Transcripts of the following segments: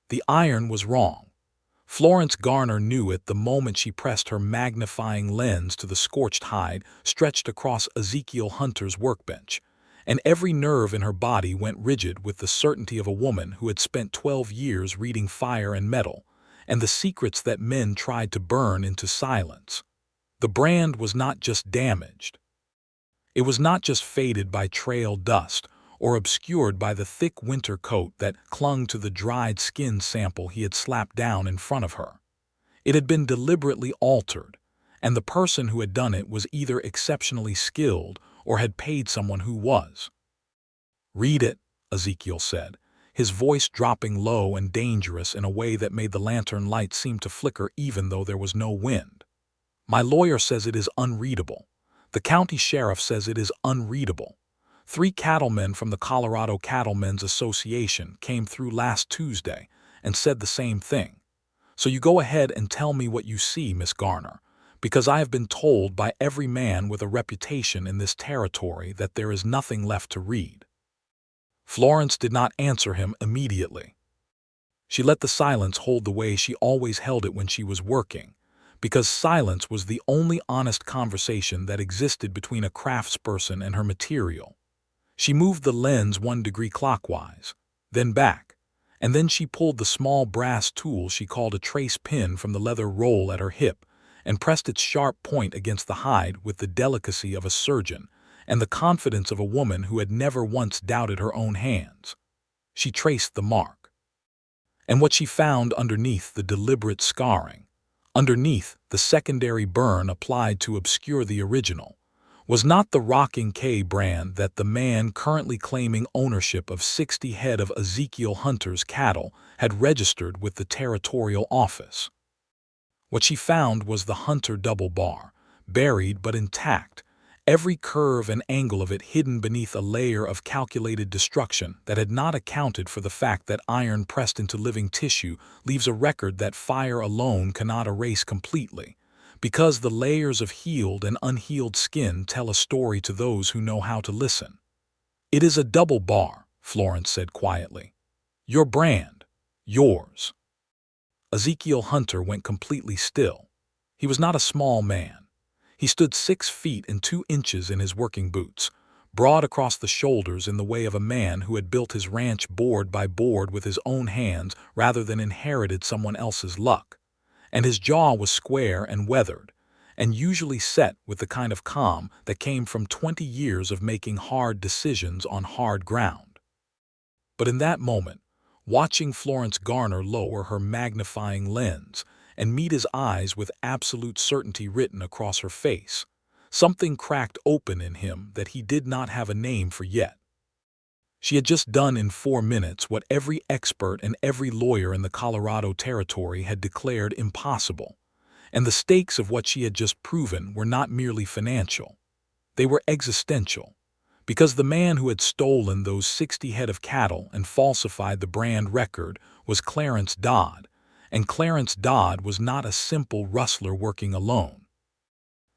The iron was wrong. Florence Garner knew it the moment she pressed her magnifying lens to the scorched hide stretched across Ezekiel Hunter's workbench, and every nerve in her body went rigid with the certainty of a woman who had spent 12 years reading fire and metal, and the secrets that men tried to burn into silence. The brand was not just damaged. It was not just faded by trail dust or obscured by the thick winter coat that clung to the dried skin sample he had slapped down in front of her. It had been deliberately altered, and the person who had done it was either exceptionally skilled or had paid someone who was. "Read it," Ezekiel said, his voice dropping low and dangerous in a way that made the lantern light seem to flicker even though there was no wind. "My lawyer says it is unreadable. The county sheriff says it is unreadable. 3 cattlemen from the Colorado Cattlemen's Association came through last Tuesday and said the same thing. So you go ahead and tell me what you see, Miss Garner, because I have been told by every man with a reputation in this territory that there is nothing left to read." Florence did not answer him immediately. She let the silence hold the way she always held it when she was working, because silence was the only honest conversation that existed between a craftsperson and her material. She moved the lens 1 degree clockwise, then back, and then she pulled the small brass tool she called a trace pin from the leather roll at her hip and pressed its sharp point against the hide with the delicacy of a surgeon and the confidence of a woman who had never once doubted her own hands. She traced the mark. And what she found underneath the deliberate scarring, underneath the secondary burn applied to obscure the original, was not the Rocking K brand that the man currently claiming ownership of 60 head of Ezekiel Hunter's cattle had registered with the territorial office. What she found was the Hunter double bar, buried but intact, every curve and angle of it hidden beneath a layer of calculated destruction that had not accounted for the fact that iron pressed into living tissue leaves a record that fire alone cannot erase completely, because the layers of healed and unhealed skin tell a story to those who know how to listen. "It is a double bar," Florence said quietly. "Your brand. Yours." Ezekiel Hunter went completely still. He was not a small man. He stood 6 feet and 2 inches in his working boots, broad across the shoulders in the way of a man who had built his ranch board by board with his own hands rather than inherited someone else's luck. And his jaw was square and weathered, and usually set with the kind of calm that came from 20 years of making hard decisions on hard ground. But in that moment, watching Florence Garner lower her magnifying lens and meet his eyes with absolute certainty written across her face, something cracked open in him that he did not have a name for yet. She had just done in 4 minutes what every expert and every lawyer in the Colorado Territory had declared impossible, and the stakes of what she had just proven were not merely financial. They were existential, because the man who had stolen those 60 head of cattle and falsified the brand record was Clarence Dodd, and Clarence Dodd was not a simple rustler working alone.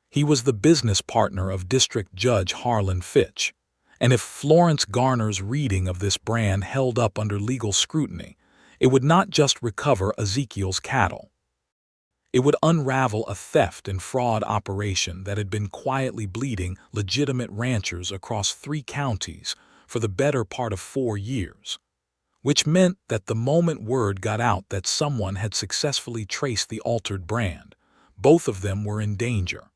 He was the business partner of District Judge Harlan Fitch, and if Florence Garner's reading of this brand held up under legal scrutiny, it would not just recover Ezekiel's cattle. It would unravel a theft and fraud operation that had been quietly bleeding legitimate ranchers across 3 counties for the better part of 4 years, which meant that the moment word got out that someone had successfully traced the altered brand, both of them were in danger.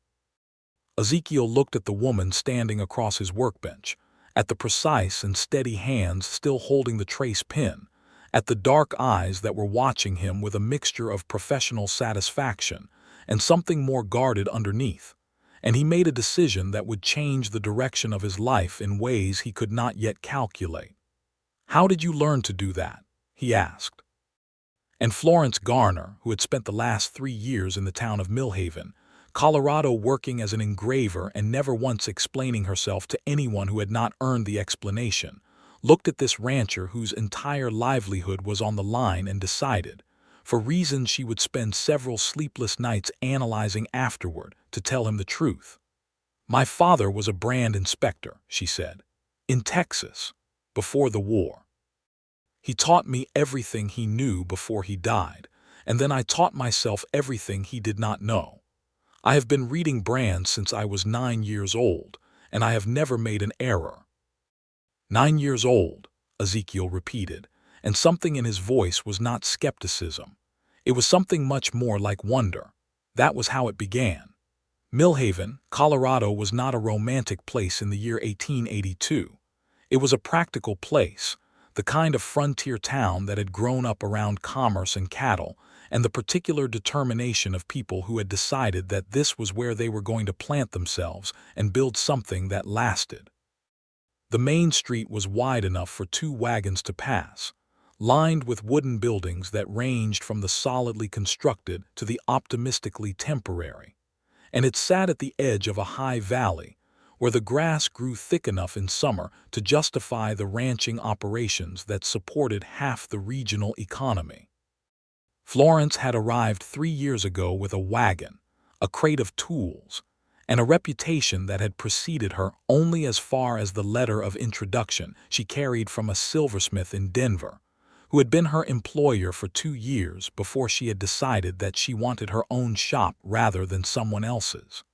Ezekiel looked at the woman standing across his workbench, at the precise and steady hands still holding the trace pin, at the dark eyes that were watching him with a mixture of professional satisfaction and something more guarded underneath, and he made a decision that would change the direction of his life in ways he could not yet calculate. "How did you learn to do that?" he asked. And Florence Garner, who had spent the last 3 years in the town of Millhaven, Colorado, working as an engraver and never once explaining herself to anyone who had not earned the explanation, looked at this rancher whose entire livelihood was on the line and decided, for reasons she would spend several sleepless nights analyzing afterward, to tell him the truth. "My father was a brand inspector," she said, "in Texas, before the war. He taught me everything he knew before he died, and then I taught myself everything he did not know. I have been reading brands since I was 9 years old, and I have never made an error." 9 years old, Ezekiel repeated, and something in his voice was not skepticism. It was something much more like wonder. That was how it began. Millhaven, Colorado was not a romantic place in the year 1882. It was a practical place, the kind of frontier town that had grown up around commerce and cattle, and the particular determination of people who had decided that this was where they were going to plant themselves and build something that lasted. The main street was wide enough for 2 wagons to pass, lined with wooden buildings that ranged from the solidly constructed to the optimistically temporary. And it sat at the edge of a high valley, where the grass grew thick enough in summer to justify the ranching operations that supported half the regional economy. Florence had arrived 3 years ago with a wagon, a crate of tools, and a reputation that had preceded her only as far as the letter of introduction she carried from a silversmith in Denver, who had been her employer for 2 years before she had decided that she wanted her own shop rather than someone else's.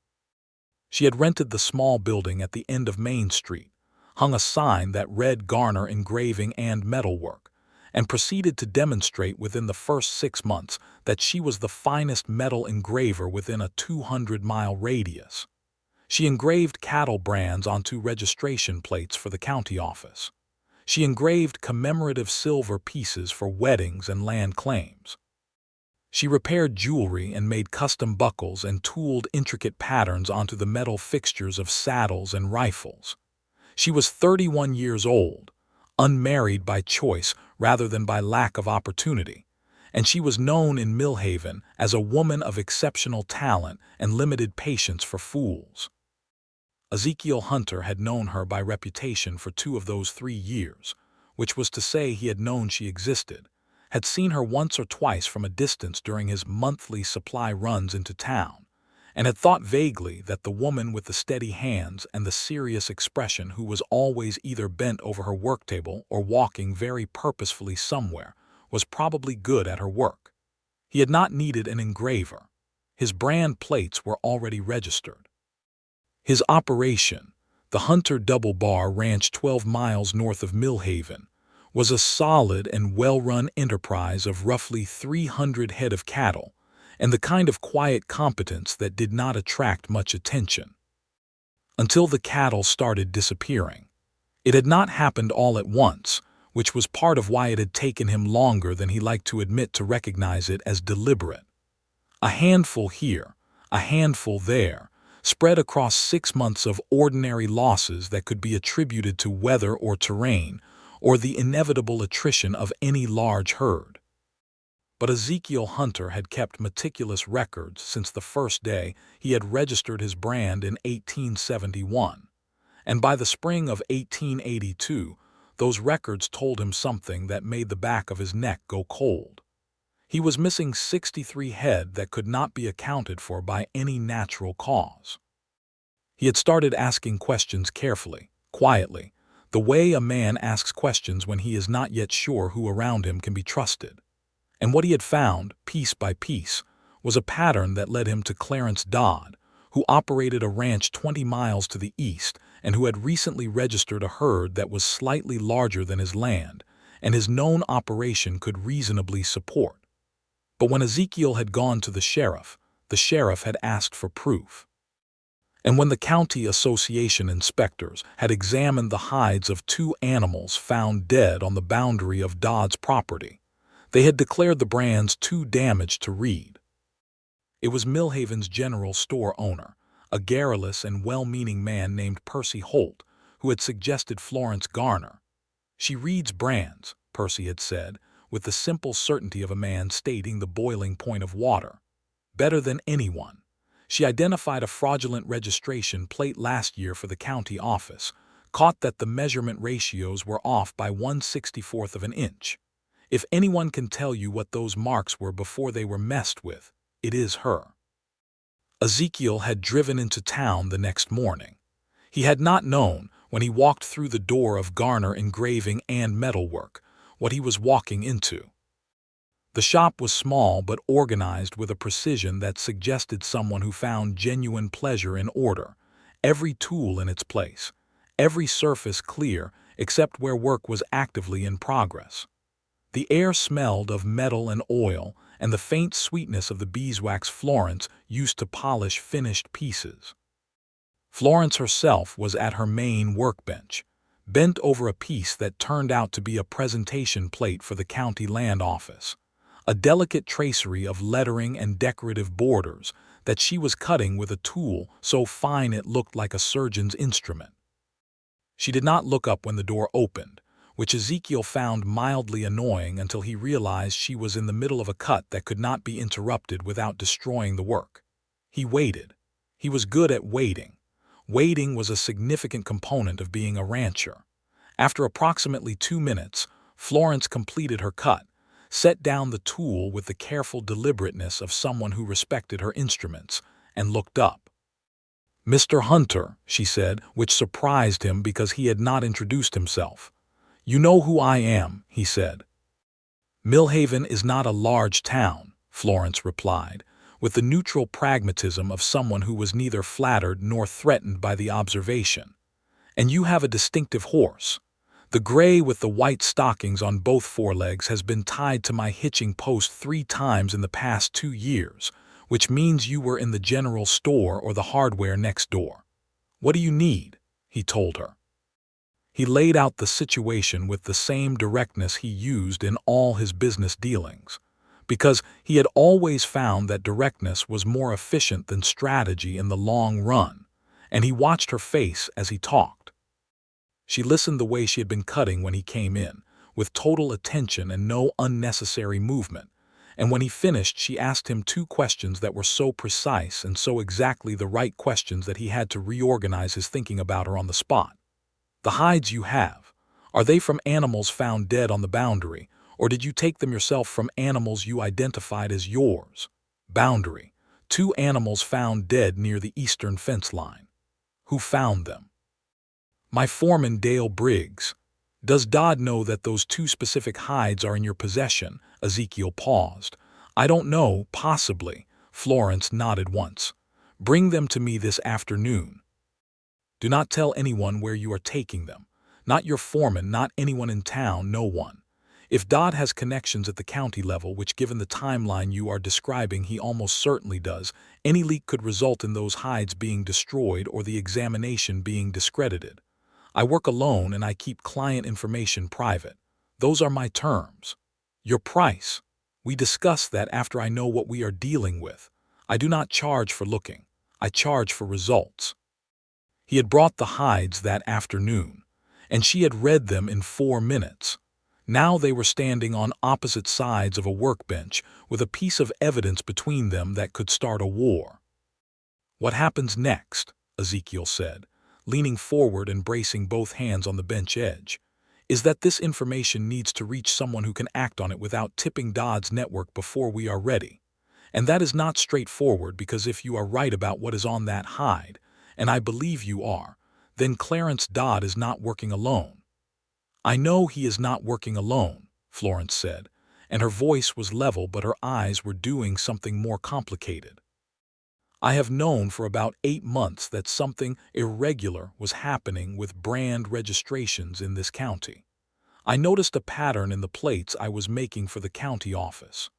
She had rented the small building at the end of Main Street, hung a sign that read Garner Engraving and Metalwork, and proceeded to demonstrate within the first 6 months that she was the finest metal engraver within a 200-mile radius. She engraved cattle brands onto registration plates for the county office. She engraved commemorative silver pieces for weddings and land claims. She repaired jewelry and made custom buckles and tooled intricate patterns onto the metal fixtures of saddles and rifles. She was 31 years old, unmarried by choice rather than by lack of opportunity, and she was known in Millhaven as a woman of exceptional talent and limited patience for fools. Ezekiel Hunter had known her by reputation for 2 of those 3 years, which was to say he had known she existed, had seen her once or twice from a distance during his monthly supply runs into town, and had thought vaguely that the woman with the steady hands and the serious expression who was always either bent over her work table or walking very purposefully somewhere was probably good at her work. He had not needed an engraver. His brand plates were already registered. His operation, the Hunter Double Bar Ranch 12 miles north of Millhaven, was a solid and well-run enterprise of roughly 300 head of cattle, and the kind of quiet competence that did not attract much attention. Until the cattle started disappearing. It had not happened all at once, which was part of why it had taken him longer than he liked to admit to recognize it as deliberate. A handful here, a handful there, spread across 6 months of ordinary losses that could be attributed to weather or terrain, or the inevitable attrition of any large herd. But Ezekiel Hunter had kept meticulous records since the first day he had registered his brand in 1871, and by the spring of 1882, those records told him something that made the back of his neck go cold. He was missing 63 head that could not be accounted for by any natural cause. He had started asking questions carefully, quietly, the way a man asks questions when he is not yet sure who around him can be trusted. And what he had found, piece by piece, was a pattern that led him to Clarence Dodd, who operated a ranch 20 miles to the east and who had recently registered a herd that was slightly larger than his land, and his known operation could reasonably support. But when Ezekiel had gone to the sheriff had asked for proof. And when the county association inspectors had examined the hides of 2 animals found dead on the boundary of Dodd's property, they had declared the brands too damaged to read. It was Millhaven's general store owner, a garrulous and well-meaning man named Percy Holt, who had suggested Florence Garner. "She reads brands," Percy had said, with the simple certainty of a man stating the boiling point of water. "Better than anyone. She identified a fraudulent registration plate last year for the county office, caught that the measurement ratios were off by 1/64 of an inch. If anyone can tell you what those marks were before they were messed with, it is her." Ezekiel had driven into town the next morning. He had not known, when he walked through the door of Garner Engraving and Metalwork, what he was walking into. The shop was small but organized with a precision that suggested someone who found genuine pleasure in order, every tool in its place, every surface clear except where work was actively in progress. The air smelled of metal and oil and the faint sweetness of the beeswax Florence used to polish finished pieces. Florence herself was at her main workbench, bent over a piece that turned out to be a presentation plate for the county land office, a delicate tracery of lettering and decorative borders that she was cutting with a tool so fine it looked like a surgeon's instrument. She did not look up when the door opened, which Ezekiel found mildly annoying until he realized she was in the middle of a cut that could not be interrupted without destroying the work. He waited. He was good at waiting. Waiting was a significant component of being a rancher. After approximately 2 minutes, Florence completed her cut, set down the tool with the careful deliberateness of someone who respected her instruments, and looked up. "Mr. Hunter," she said, which surprised him because he had not introduced himself. "You know who I am," he said. "Millhaven is not a large town," Florence replied, with the neutral pragmatism of someone who was neither flattered nor threatened by the observation. "And you have a distinctive horse. The gray with the white stockings on both forelegs has been tied to my hitching post 3 times in the past 2 years, which means you were in the general store or the hardware next door. What do you need?" he told her. He laid out the situation with the same directness he used in all his business dealings, because he had always found that directness was more efficient than strategy in the long run, and he watched her face as he talked. She listened the way she had been cutting when he came in, with total attention and no unnecessary movement, and when he finished she asked him 2 questions that were so precise and so exactly the right questions that he had to reorganize his thinking about her on the spot. "The hides you have, are they from animals found dead on the boundary, or did you take them yourself from animals you identified as yours?" "Boundary. 2 animals found dead near the eastern fence line." "Who found them?" "My foreman, Dale Briggs." "Does Dodd know that those 2 specific hides are in your possession?" Ezekiel paused. "I don't know, possibly." Florence nodded once. "Bring them to me this afternoon. Do not tell anyone where you are taking them. Not your foreman, not anyone in town, no one. If Dodd has connections at the county level, which given the timeline you are describing he almost certainly does, any leak could result in those hides being destroyed or the examination being discredited. I work alone and I keep client information private. Those are my terms." "Your price?" "We discuss that after I know what we are dealing with. I do not charge for looking. I charge for results." He had brought the hides that afternoon, and she had read them in 4 minutes. Now they were standing on opposite sides of a workbench with a piece of evidence between them that could start a war. "What happens next?" Ezekiel said, leaning forward and bracing both hands on the bench edge, "is that this information needs to reach someone who can act on it without tipping Dodd's network before we are ready. And that is not straightforward because if you are right about what is on that hide, and I believe you are, then Clarence Dodd is not working alone." "I know he is not working alone," Florence said, and her voice was level but her eyes were doing something more complicated. "I have known for about 8 months that something irregular was happening with brand registrations in this county. I noticed a pattern in the plates I was making for the county office.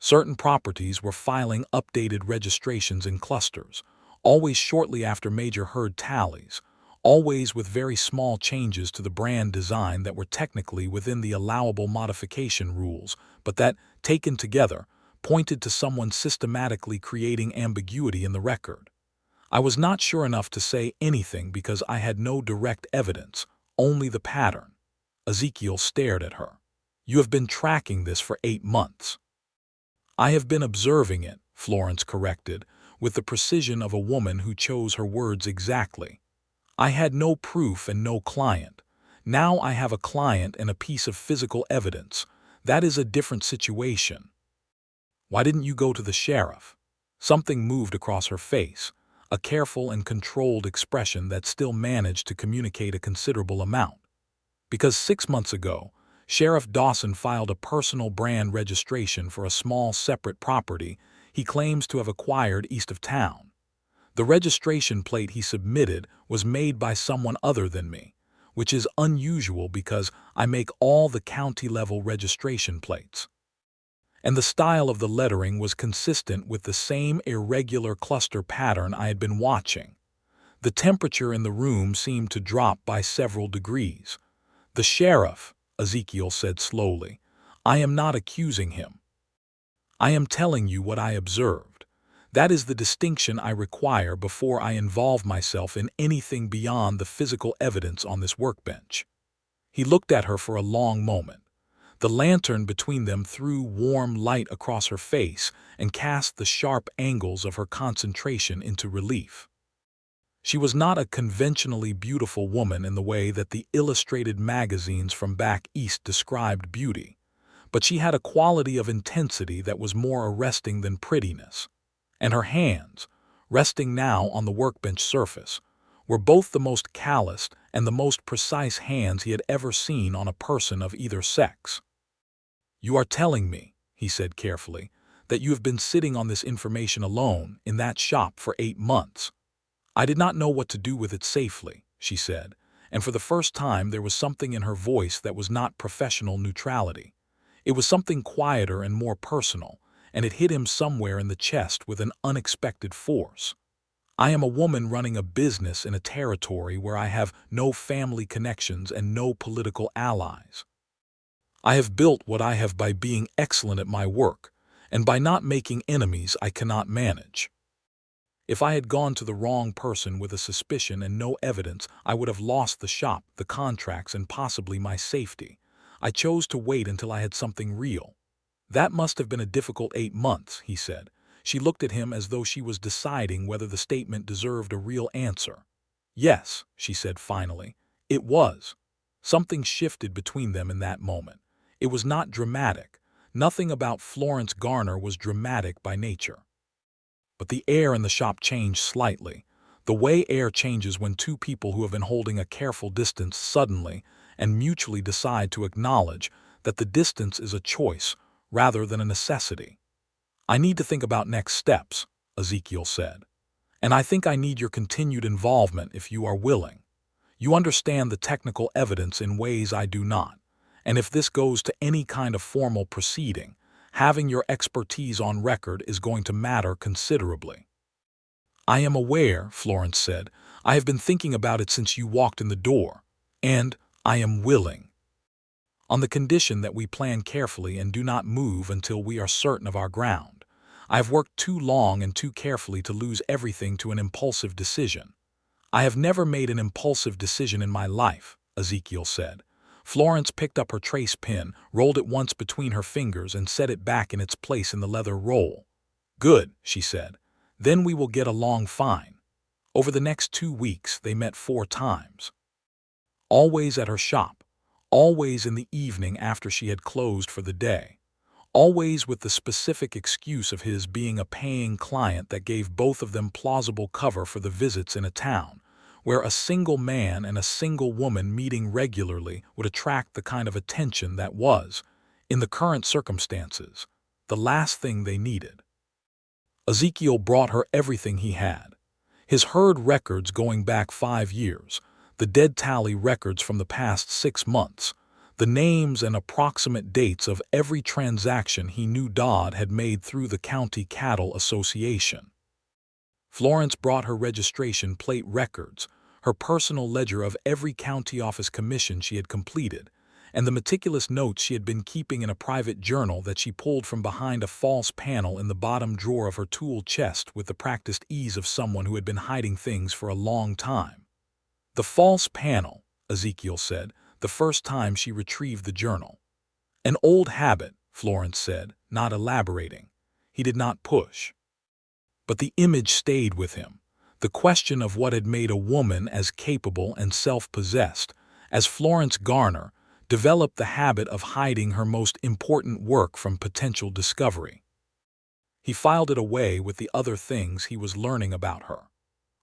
Certain properties were filing updated registrations in clusters, always shortly after major herd tallies, always with very small changes to the brand design that were technically within the allowable modification rules, but that, taken together, pointed to someone systematically creating ambiguity in the record. I was not sure enough to say anything because I had no direct evidence, only the pattern." Ezekiel stared at her. "You have been tracking this for 8 months." "I have been observing it," Florence corrected, with the precision of a woman who chose her words exactly. "I had no proof and no client. Now I have a client and a piece of physical evidence. That is a different situation." "Why didn't you go to the sheriff?" Something moved across her face, a careful and controlled expression that still managed to communicate a considerable amount. "Because 6 months ago, Sheriff Dawson filed a personal brand registration for a small separate property he claims to have acquired east of town. The registration plate he submitted was made by someone other than me, which is unusual because I make all the county-level registration plates. And the style of the lettering was consistent with the same irregular cluster pattern I had been watching. The temperature in the room seemed to drop by several degrees. "The sheriff," Ezekiel said slowly, "I am not accusing him. I am telling you what I observed. That is the distinction I require before I involve myself in anything beyond the physical evidence on this workbench." He looked at her for a long moment. The lantern between them threw warm light across her face and cast the sharp angles of her concentration into relief. She was not a conventionally beautiful woman in the way that the illustrated magazines from back east described beauty, but she had a quality of intensity that was more arresting than prettiness. And her hands, resting now on the workbench surface, were both the most calloused and the most precise hands he had ever seen on a person of either sex. "You are telling me," he said carefully, "that you have been sitting on this information alone in that shop for 8 months. I did not know what to do with it safely," she said, and for the first time there was something in her voice that was not professional neutrality. It was something quieter and more personal, and it hit him somewhere in the chest with an unexpected force. "I am a woman running a business in a territory where I have no family connections and no political allies. I have built what I have by being excellent at my work, and by not making enemies I cannot manage. If I had gone to the wrong person with a suspicion and no evidence, I would have lost the shop, the contracts, and possibly my safety. I chose to wait until I had something real." "That must have been a difficult 8 months," he said. She looked at him as though she was deciding whether the statement deserved a real answer. "Yes," she said finally, "it was." Something shifted between them in that moment. It was not dramatic. Nothing about Florence Garner was dramatic by nature. But the air in the shop changed slightly, the way air changes when two people who have been holding a careful distance suddenly and mutually decide to acknowledge that the distance is a choice rather than a necessity. "I need to think about next steps," Ezekiel said. "And I think I need your continued involvement if you are willing. You understand the technical evidence in ways I do not, and if this goes to any kind of formal proceeding, having your expertise on record is going to matter considerably." "I am aware," Florence said. "I have been thinking about it since you walked in the door, and I am willing. On the condition that we plan carefully and do not move until we are certain of our ground. I have worked too long and too carefully to lose everything to an impulsive decision." "I have never made an impulsive decision in my life," Ezekiel said. Florence picked up her trace pin, rolled it once between her fingers, and set it back in its place in the leather roll. "Good," she said. "Then we will get along fine." Over the next 2 weeks they met 4 times. Always at her shop, always in the evening after she had closed for the day, always with the specific excuse of his being a paying client that gave both of them plausible cover for the visits in a town where a single man and a single woman meeting regularly would attract the kind of attention that was, in the current circumstances, the last thing they needed. Ezekiel brought her everything he had. His herd records going back 5 years, the dead tally records from the past 6 months, the names and approximate dates of every transaction he knew Dodd had made through the County Cattle Association. Florence brought her registration plate records, her personal ledger of every county office commission she had completed, and the meticulous notes she had been keeping in a private journal that she pulled from behind a false panel in the bottom drawer of her tool chest with the practiced ease of someone who had been hiding things for a long time. "The false panel," Ezekiel said, the first time she retrieved the journal. "An old habit," Florence said, not elaborating. He did not push. But the image stayed with him, the question of what had made a woman as capable and self-possessed as Florence Garner develop the habit of hiding her most important work from potential discovery. He filed it away with the other things he was learning about her.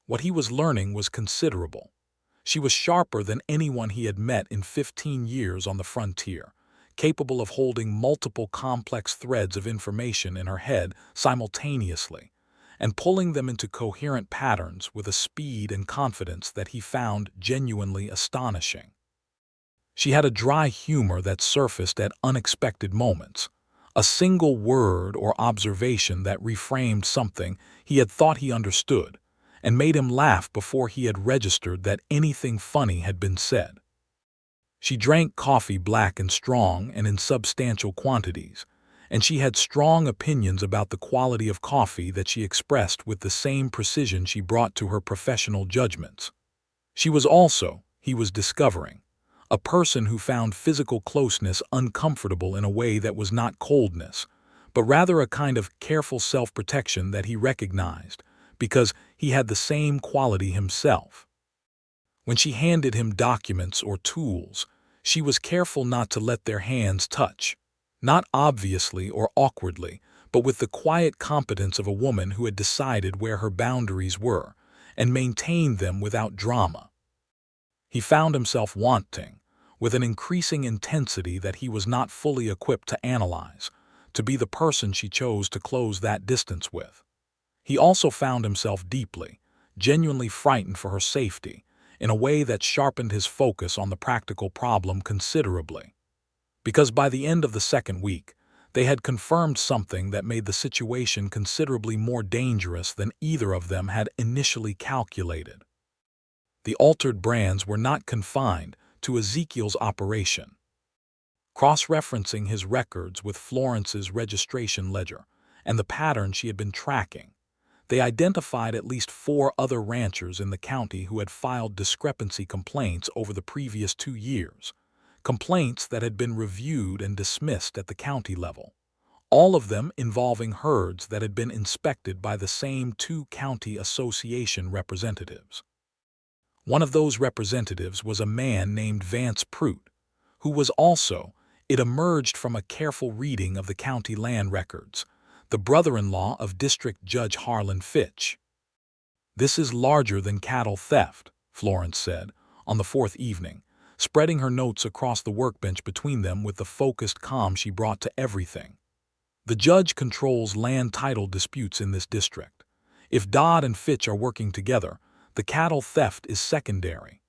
What he was learning was considerable. She was sharper than anyone he had met in 15 years on the frontier, capable of holding multiple complex threads of information in her head simultaneously, and pulling them into coherent patterns with a speed and confidence that he found genuinely astonishing. She had a dry humor that surfaced at unexpected moments, a single word or observation that reframed something he had thought he understood, and made him laugh before he had registered that anything funny had been said. She drank coffee black and strong and in substantial quantities, and she had strong opinions about the quality of coffee that she expressed with the same precision she brought to her professional judgments. She was also, he was discovering, a person who found physical closeness uncomfortable in a way that was not coldness, but rather a kind of careful self-protection that he recognized, because he had the same quality himself. When she handed him documents or tools, she was careful not to let their hands touch, not obviously or awkwardly, but with the quiet competence of a woman who had decided where her boundaries were and maintained them without drama. He found himself wanting, with an increasing intensity that he was not fully equipped to analyze, to be the person she chose to close that distance with. He also found himself deeply, genuinely frightened for her safety, in a way that sharpened his focus on the practical problem considerably. Because by the end of the second week, they had confirmed something that made the situation considerably more dangerous than either of them had initially calculated. The altered brands were not confined to Ezekiel's operation. Cross-referencing his records with Florence's registration ledger and the pattern she had been tracking, they identified at least 4 other ranchers in the county who had filed discrepancy complaints over the previous 2 years, complaints that had been reviewed and dismissed at the county level, all of them involving herds that had been inspected by the same 2 county association representatives. One of those representatives was a man named Vance Prout, who was also, it emerged from a careful reading of the county land records, the brother-in-law of District Judge Harlan Fitch. "This is larger than cattle theft," Florence said, on the 4th evening, spreading her notes across the workbench between them with the focused calm she brought to everything. "The judge controls land title disputes in this district. If Dodd and Fitch are working together, the cattle theft is secondary.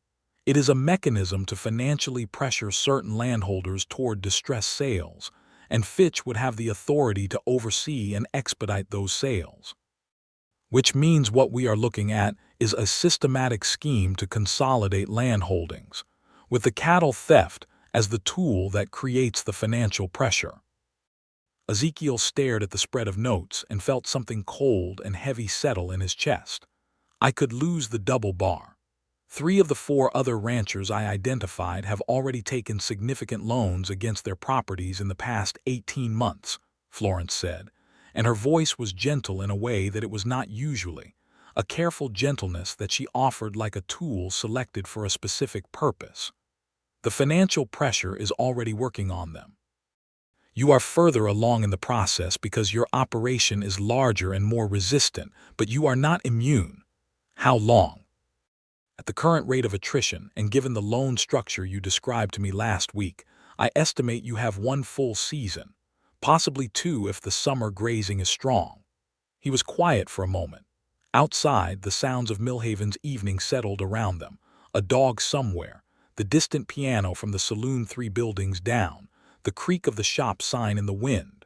It is a mechanism to financially pressure certain landholders toward distress sales, and Fitch would have the authority to oversee and expedite those sales. Which means what we are looking at is a systematic scheme to consolidate land holdings, with the cattle theft as the tool that creates the financial pressure." Ezekiel stared at the spread of notes and felt something cold and heavy settle in his chest. "I could lose the double bar. 3 of the 4 other ranchers I identified have already taken significant loans against their properties in the past 18 months, Florence said, and her voice was gentle in a way that it was not usually, a careful gentleness that she offered like a tool selected for a specific purpose. "The financial pressure is already working on them. You are further along in the process because your operation is larger and more resistant, but you are not immune. How long? At the current rate of attrition, and given the loan structure you described to me last week, I estimate you have 1 full season, possibly 2 if the summer grazing is strong." He was quiet for a moment. Outside, the sounds of Millhaven's evening settled around them, a dog somewhere, the distant piano from the saloon 3 buildings down, the creak of the shop sign in the wind.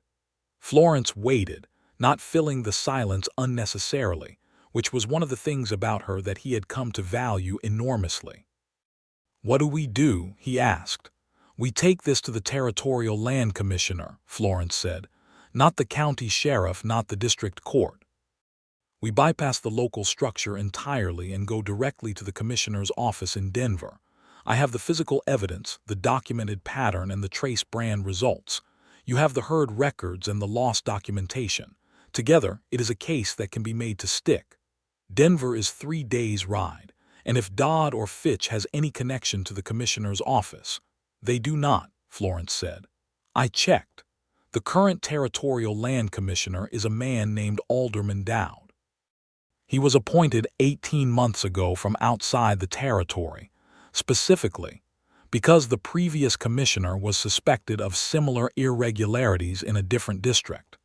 Florence waited, not filling the silence unnecessarily, which was one of the things about her that he had come to value enormously. "What do we do?" he asked. "We take this to the Territorial Land Commissioner," Florence said. "Not the county sheriff, not the district court. We bypass the local structure entirely and go directly to the commissioner's office in Denver. I have the physical evidence, the documented pattern, and the trace brand results. You have the herd records and the loss documentation. Together, it is a case that can be made to stick. Denver is 3 days' ride, and if Dodd or Fitch has any connection to the commissioner's office—" "They do not," Florence said. "I checked. The current Territorial Land Commissioner is a man named Alderman Dowd. He was appointed 18 months ago from outside the territory, specifically, because the previous commissioner was suspected of similar irregularities in a different district.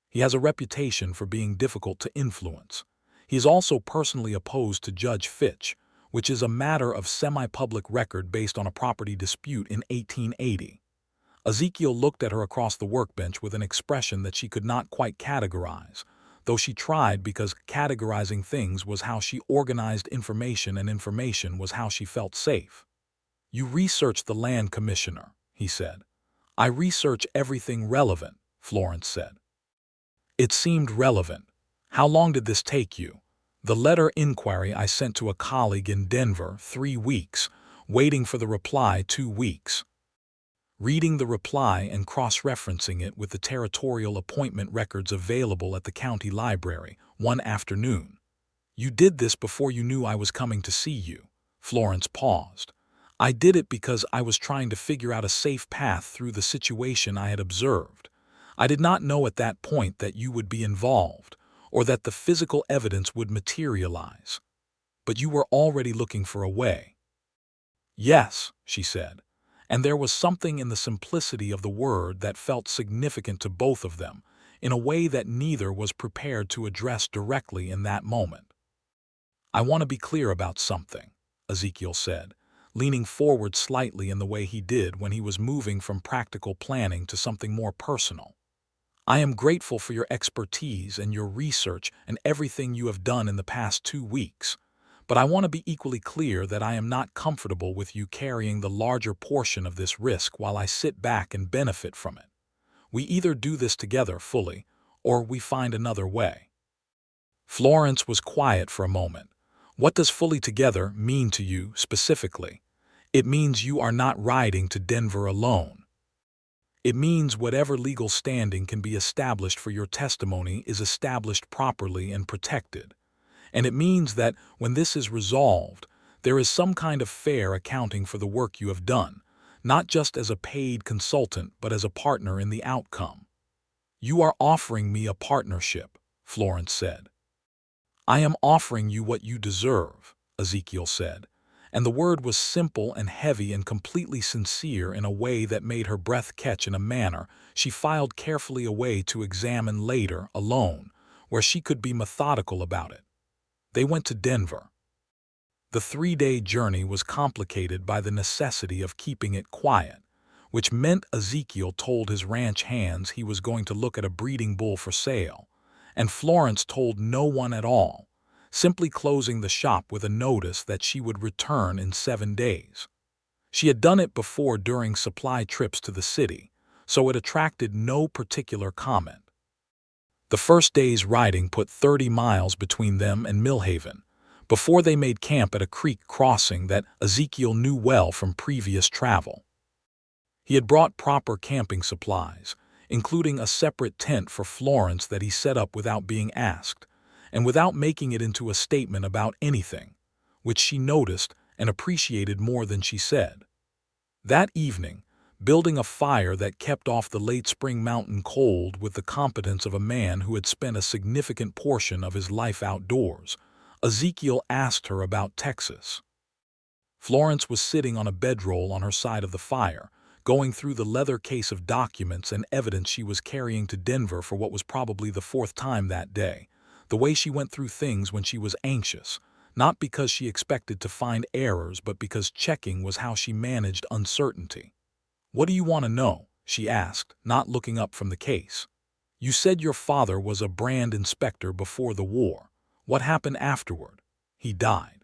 He has a reputation for being difficult to influence. He is also personally opposed to Judge Fitch, which is a matter of semi-public record based on a property dispute in 1880. Ezekiel looked at her across the workbench with an expression that she could not quite categorize, though she tried because categorizing things was how she organized information and information was how she felt safe. "You researched the land commissioner," he said. "I research everything relevant," Florence said. "It seemed relevant. How long did this take you?" "The letter inquiry I sent to a colleague in Denver, 3 weeks, waiting for the reply 2 weeks. Reading the reply and cross-referencing it with the territorial appointment records available at the county library, one afternoon." "You did this before you knew I was coming to see you." Florence paused. "I did it because I was trying to figure out a safe path through the situation I had observed. I did not know at that point that you would be involved, or that the physical evidence would materialize. But you were already looking for a way." "Yes," she said, and there was something in the simplicity of the word that felt significant to both of them, in a way that neither was prepared to address directly in that moment. "I want to be clear about something," Ezekiel said, leaning forward slightly in the way he did when he was moving from practical planning to something more personal. "I am grateful for your expertise and your research and everything you have done in the past 2 weeks. But I want to be equally clear that I am not comfortable with you carrying the larger portion of this risk while I sit back and benefit from it. We either do this together fully, or we find another way." Florence was quiet for a moment. "What does fully together mean to you specifically?" "It means you are not riding to Denver alone. It means whatever legal standing can be established for your testimony is established properly and protected. And it means that when this is resolved, there is some kind of fair accounting for the work you have done, not just as a paid consultant but as a partner in the outcome." "You are offering me a partnership," Florence said. "I am offering you what you deserve," Ezekiel said, and the word was simple and heavy and completely sincere in a way that made her breath catch in a manner she filed carefully away to examine later, alone, where she could be methodical about it. They went to Denver. The 3-day journey was complicated by the necessity of keeping it quiet, which meant Ezekiel told his ranch hands he was going to look at a breeding bull for sale, and Florence told no one at all, simply closing the shop with a notice that she would return in 7 days. She had done it before during supply trips to the city, so it attracted no particular comment. The first day's riding put 30 miles between them and Millhaven, before they made camp at a creek crossing that Ezekiel knew well from previous travel. He had brought proper camping supplies, including a separate tent for Florence that he set up without being asked, and without making it into a statement about anything, which she noticed and appreciated more than she said. That evening, building a fire that kept off the late spring mountain cold with the competence of a man who had spent a significant portion of his life outdoors, Ezekiel asked her about Texas. Florence was sitting on a bedroll on her side of the fire, going through the leather case of documents and evidence she was carrying to Denver for what was probably the 4th time that day, the way she went through things when she was anxious, not because she expected to find errors but because checking was how she managed uncertainty. "What do you want to know?" she asked, not looking up from the case. "You said your father was a brand inspector before the war. What happened afterward?" "He died."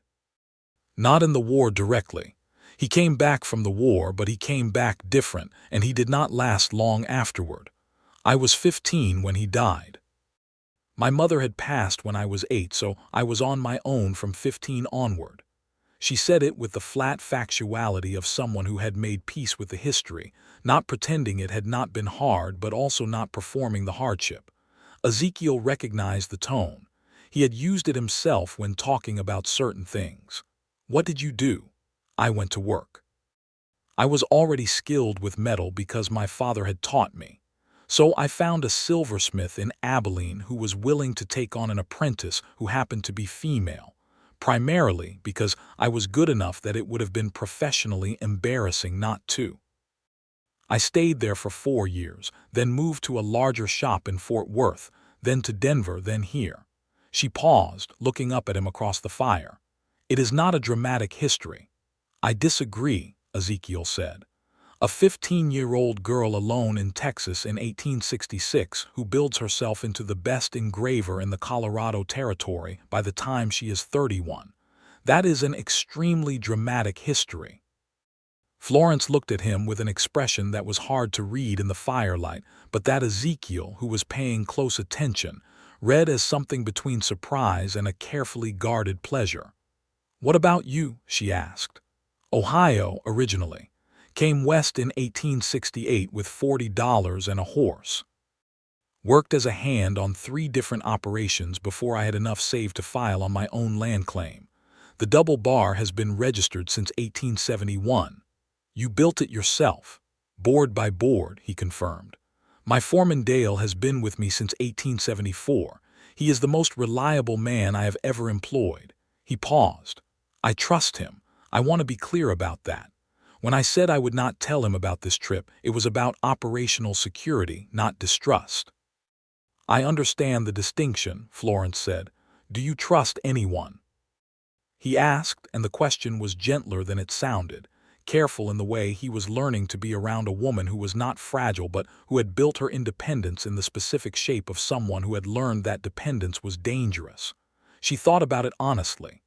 "Not in the war directly. He came back from the war, but he came back different, and he did not last long afterward. I was 15 when he died. My mother had passed when I was 8, so I was on my own from 15 onward." She said it with the flat factuality of someone who had made peace with the history, not pretending it had not been hard but also not performing the hardship. Ezekiel recognized the tone. He had used it himself when talking about certain things. "What did you do?" "I went to work. I was already skilled with metal because my father had taught me. So I found a silversmith in Abilene who was willing to take on an apprentice who happened to be female, primarily because I was good enough that it would have been professionally embarrassing not to. I stayed there for 4 years, then moved to a larger shop in Fort Worth, then to Denver, then here. She paused, looking up at him across the fire. It is not a dramatic history. I disagree, Ezekiel said. A 15-year-old girl alone in Texas in 1866 who builds herself into the best engraver in the Colorado Territory by the time she is 31. That is an extremely dramatic history. Florence looked at him with an expression that was hard to read in the firelight, but that Ezekiel, who was paying close attention, read as something between surprise and a carefully guarded pleasure. "What about you?" she asked. "Ohio, originally. Came west in 1868 with $40 and a horse. Worked as a hand on 3 different operations before I had enough saved to file on my own land claim. The double bar has been registered since 1871. You built it yourself." "Board by board," he confirmed. "My foreman Dale has been with me since 1874. He is the most reliable man I have ever employed." He paused. "I trust him. I want to be clear about that. When I said I would not tell him about this trip, it was about operational security, not distrust." "I understand the distinction," Florence said. "Do you trust anyone?" He asked, and the question was gentler than it sounded, careful in the way he was learning to be around a woman who was not fragile but who had built her independence in the specific shape of someone who had learned that dependence was dangerous. She thought about it honestly.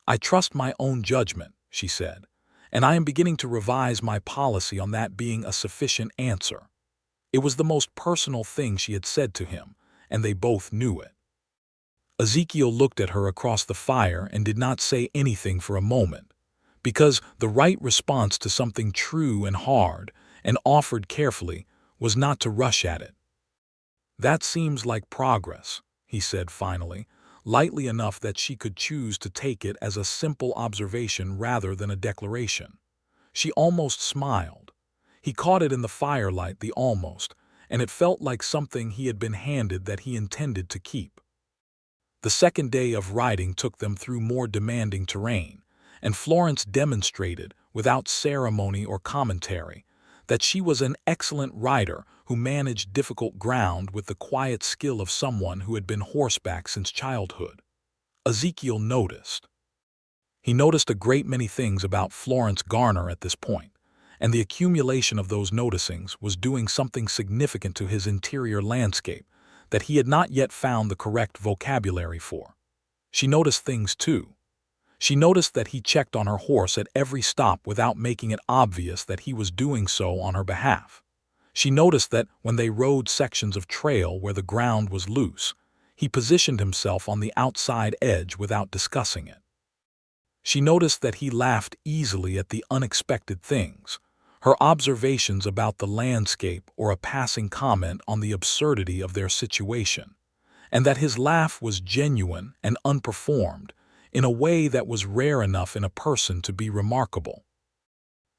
"I trust my own judgment," she said, "and I am beginning to revise my policy on that being a sufficient answer." It was the most personal thing she had said to him, and they both knew it. Ezekiel looked at her across the fire and did not say anything for a moment, because the right response to something true and hard, and offered carefully, was not to rush at it. "That seems like progress," he said finally, lightly enough that she could choose to take it as a simple observation rather than a declaration. She almost smiled. He caught it in the firelight, the almost, and it felt like something he had been handed that he intended to keep. The second day of riding took them through more demanding terrain, and Florence demonstrated, without ceremony or commentary, that she was an excellent rider who managed difficult ground with the quiet skill of someone who had been horseback since childhood. Ezekiel noticed. He noticed a great many things about Florence Garner at this point, and the accumulation of those noticings was doing something significant to his interior landscape that he had not yet found the correct vocabulary for. She noticed things too. She noticed that he checked on her horse at every stop without making it obvious that he was doing so on her behalf. She noticed that when they rode sections of trail where the ground was loose, he positioned himself on the outside edge without discussing it. She noticed that he laughed easily at the unexpected things, her observations about the landscape or a passing comment on the absurdity of their situation, and that his laugh was genuine and unperformed, in a way that was rare enough in a person to be remarkable.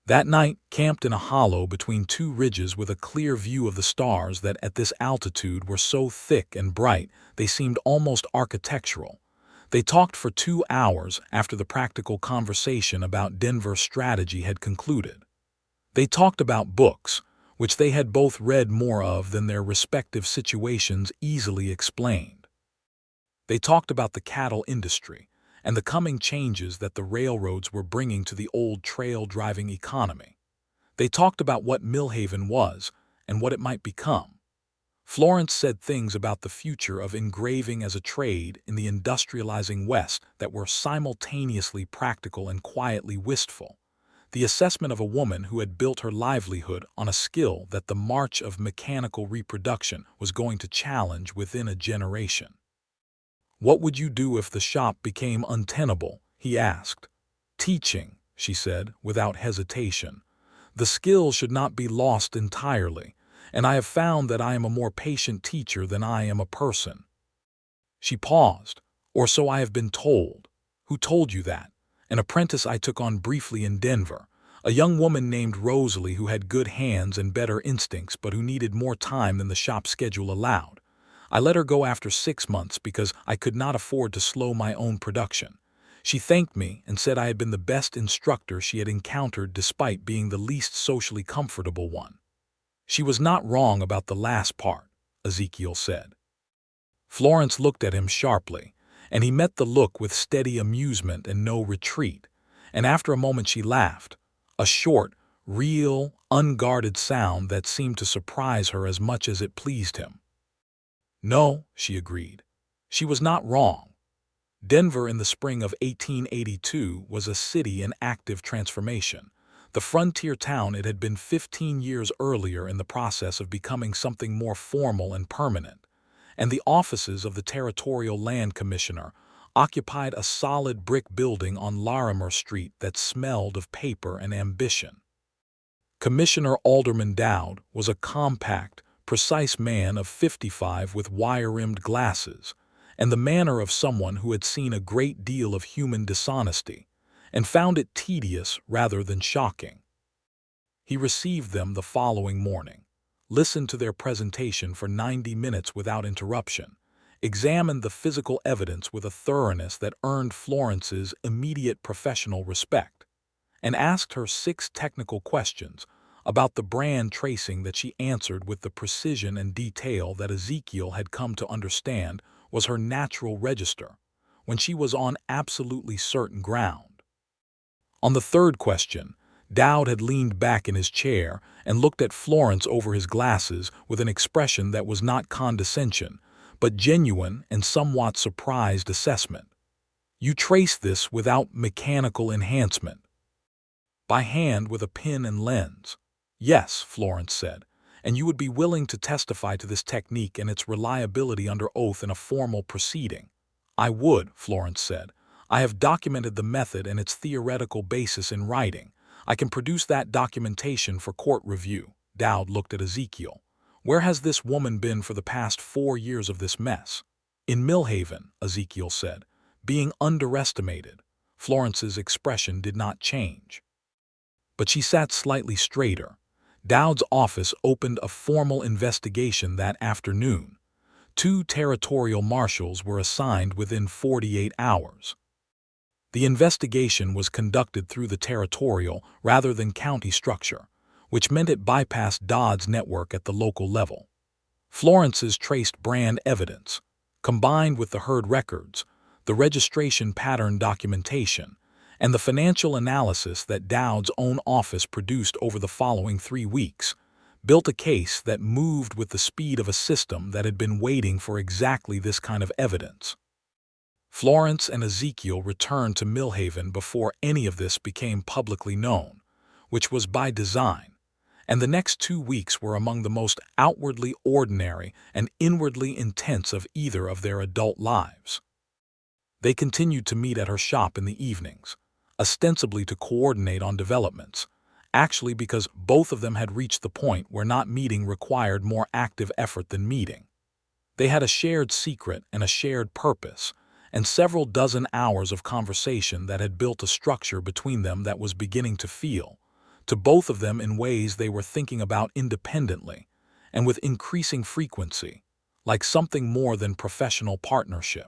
That night, camped in a hollow between 2 ridges with a clear view of the stars that at this altitude were so thick and bright they seemed almost architectural, they talked for 2 hours after the practical conversation about Denver strategy had concluded. They talked about books, which they had both read more of than their respective situations easily explained. They talked about the cattle industry and the coming changes that the railroads were bringing to the old trail-driving economy. They talked about what Millhaven was and what it might become. Florence said things about the future of engraving as a trade in the industrializing West that were simultaneously practical and quietly wistful, the assessment of a woman who had built her livelihood on a skill that the march of mechanical reproduction was going to challenge within a generation. "What would you do if the shop became untenable?" he asked. "Teaching," she said, without hesitation. "The skill should not be lost entirely, and I have found that I am a more patient teacher than I am a person." She paused. "Or so I have been told." "Who told you that?" "An apprentice I took on briefly in Denver, a young woman named Rosalie who had good hands and better instincts but who needed more time than the shop schedule allowed. I let her go after 6 months because I could not afford to slow my own production. She thanked me and said I had been the best instructor she had encountered despite being the least socially comfortable one. She was not wrong about the last part, Ezekiel said. Florence looked at him sharply, and he met the look with steady amusement and no retreat, and after a moment she laughed, a short, real, unguarded sound that seemed to surprise her as much as it pleased him. No, she agreed. She was not wrong. Denver in the spring of 1882 was a city in active transformation, the frontier town it had been 15 years earlier in the process of becoming something more formal and permanent, and the offices of the Territorial Land Commissioner occupied a solid brick building on Larimer Street that smelled of paper and ambition. Commissioner Alderman Dowd was a compact, precise man of 55 with wire-rimmed glasses, and the manner of someone who had seen a great deal of human dishonesty, and found it tedious rather than shocking. He received them the following morning, listened to their presentation for 90 minutes without interruption, examined the physical evidence with a thoroughness that earned Florence's immediate professional respect, and asked her 6 technical questions about the brand tracing that she answered with the precision and detail that Ezekiel had come to understand was her natural register, when she was on absolutely certain ground. On the 3rd question, Dowd had leaned back in his chair and looked at Florence over his glasses with an expression that was not condescension, but genuine and somewhat surprised assessment. You trace this without mechanical enhancement. By hand with a pin and lens. Yes, Florence said, and you would be willing to testify to this technique and its reliability under oath in a formal proceeding. I would, Florence said. I have documented the method and its theoretical basis in writing. I can produce that documentation for court review. Dowd looked at Ezekiel. Where has this woman been for the past 4 years of this mess? In Millhaven, Ezekiel said, being underestimated. Florence's expression did not change. But she sat slightly straighter. Dowd's office opened a formal investigation that afternoon. 2 territorial marshals were assigned within 48 hours. The investigation was conducted through the territorial rather than county structure, which meant it bypassed Dodd's network at the local level. Florence's traced brand evidence, combined with the herd records, the registration pattern documentation, and the financial analysis that Dowd's own office produced over the following 3 weeks, built a case that moved with the speed of a system that had been waiting for exactly this kind of evidence. Florence and Ezekiel returned to Millhaven before any of this became publicly known, which was by design, and the next 2 weeks were among the most outwardly ordinary and inwardly intense of either of their adult lives. They continued to meet at her shop in the evenings, ostensibly to coordinate on developments, actually because both of them had reached the point where not meeting required more active effort than meeting. They had a shared secret and a shared purpose, and several dozen hours of conversation that had built a structure between them that was beginning to feel, to both of them in ways they were thinking about independently, and with increasing frequency, like something more than professional partnership.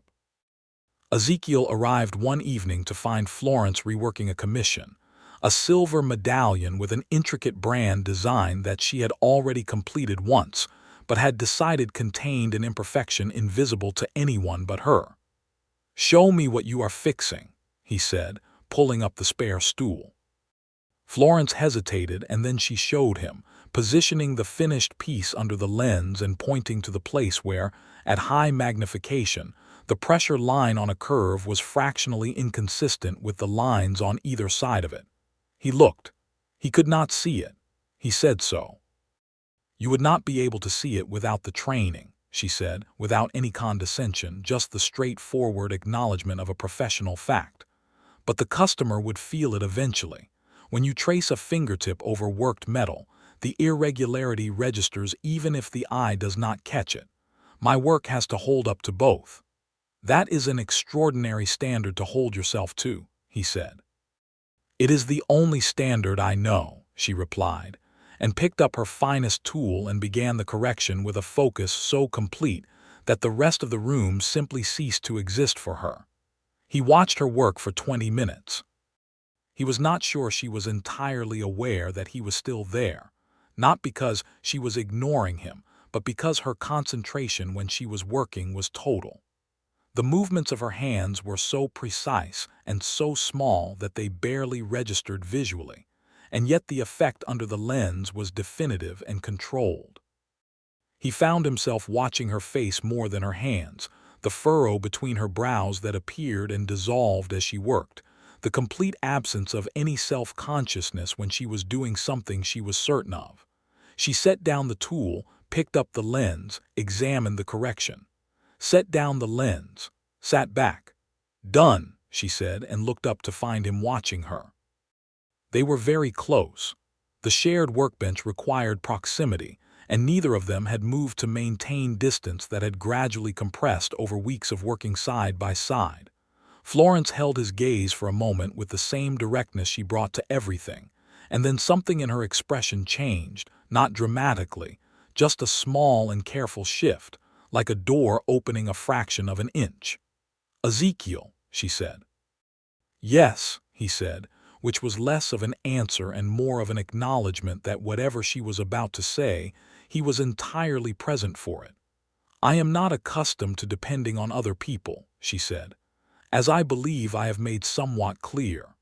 Ezekiel arrived one evening to find Florence reworking a commission, a silver medallion with an intricate brand design that she had already completed once, but had decided contained an imperfection invisible to anyone but her. "Show me what you are fixing," he said, pulling up the spare stool. Florence hesitated, and then she showed him, positioning the finished piece under the lens and pointing to the place where, at high magnification, the pressure line on a curve was fractionally inconsistent with the lines on either side of it. He looked. He could not see it. He said so. "You would not be able to see it without the training," she said, without any condescension, just the straightforward acknowledgement of a professional fact. "But the customer would feel it eventually. When you trace a fingertip over worked metal, the irregularity registers even if the eye does not catch it. My work has to hold up to both." "That is an extraordinary standard to hold yourself to," he said. "It is the only standard I know," she replied, and picked up her finest tool and began the correction with a focus so complete that the rest of the room simply ceased to exist for her. He watched her work for 20 minutes. He was not sure she was entirely aware that he was still there, not because she was ignoring him, but because her concentration when she was working was total. The movements of her hands were so precise and so small that they barely registered visually, and yet the effect under the lens was definitive and controlled. He found himself watching her face more than her hands, the furrow between her brows that appeared and dissolved as she worked, the complete absence of any self-consciousness when she was doing something she was certain of. She set down the tool, picked up the lens, examined the correction. Set down the lens, sat back. "Done," she said, and looked up to find him watching her. They were very close. The shared workbench required proximity, and neither of them had moved to maintain distance that had gradually compressed over weeks of working side by side. Florence held his gaze for a moment with the same directness she brought to everything, and then something in her expression changed, not dramatically, just a small and careful shift, like a door opening a fraction of an inch. "Ezekiel," she said. "Yes," he said, which was less of an answer and more of an acknowledgement that whatever she was about to say, he was entirely present for it. "I am not accustomed to depending on other people," she said, "as I believe I have made somewhat clear."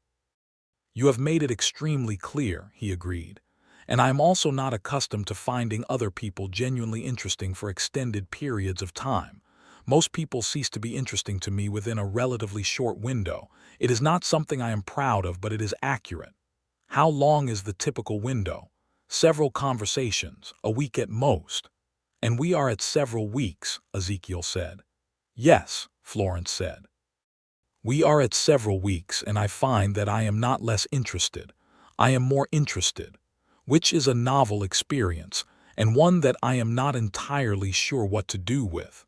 "You have made it extremely clear," he agreed, "and I am also not accustomed to finding other people genuinely interesting for extended periods of time. Most people cease to be interesting to me within a relatively short window. It is not something I am proud of, but it is accurate." "How long is the typical window?" "Several conversations, a week at most." "And we are at several weeks," Ezekiel said. "Yes," Florence said. "We are at several weeks, and I find that I am not less interested. I am more interested, which is a novel experience, and one that I am not entirely sure what to do with."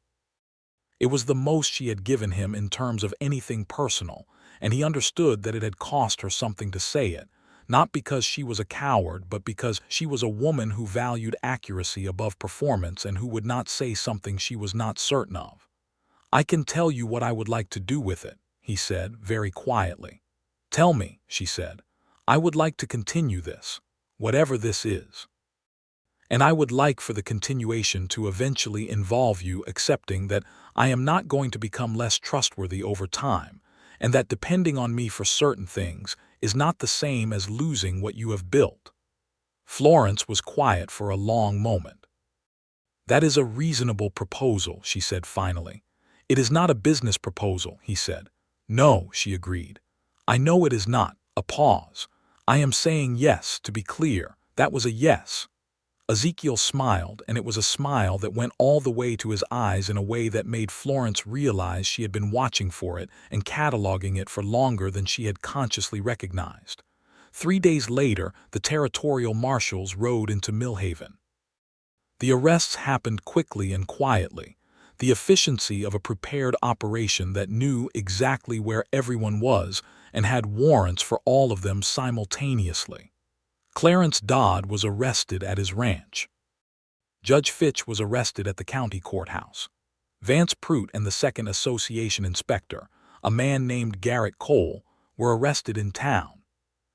It was the most she had given him in terms of anything personal, and he understood that it had cost her something to say it, not because she was a coward, but because she was a woman who valued accuracy above performance and who would not say something she was not certain of. "I can tell you what I would like to do with it," he said, very quietly. "Tell me," she said. "I would like to continue this, whatever this is. And I would like for the continuation to eventually involve you accepting that I am not going to become less trustworthy over time, and that depending on me for certain things is not the same as losing what you have built." Florence was quiet for a long moment. "That is a reasonable proposal," she said finally. "It is not a business proposal," he said. "No," she agreed. "I know it is not." A pause. "I am saying yes, to be clear. That was a yes." Ezekiel smiled, and it was a smile that went all the way to his eyes in a way that made Florence realize she had been watching for it and cataloging it for longer than she had consciously recognized. 3 days later, the territorial marshals rode into Millhaven. The arrests happened quickly and quietly, the efficiency of a prepared operation that knew exactly where everyone was and had warrants for all of them simultaneously. Clarence Dodd was arrested at his ranch. Judge Fitch was arrested at the county courthouse. Vance Prout and the second association inspector, a man named Garrett Cole, were arrested in town.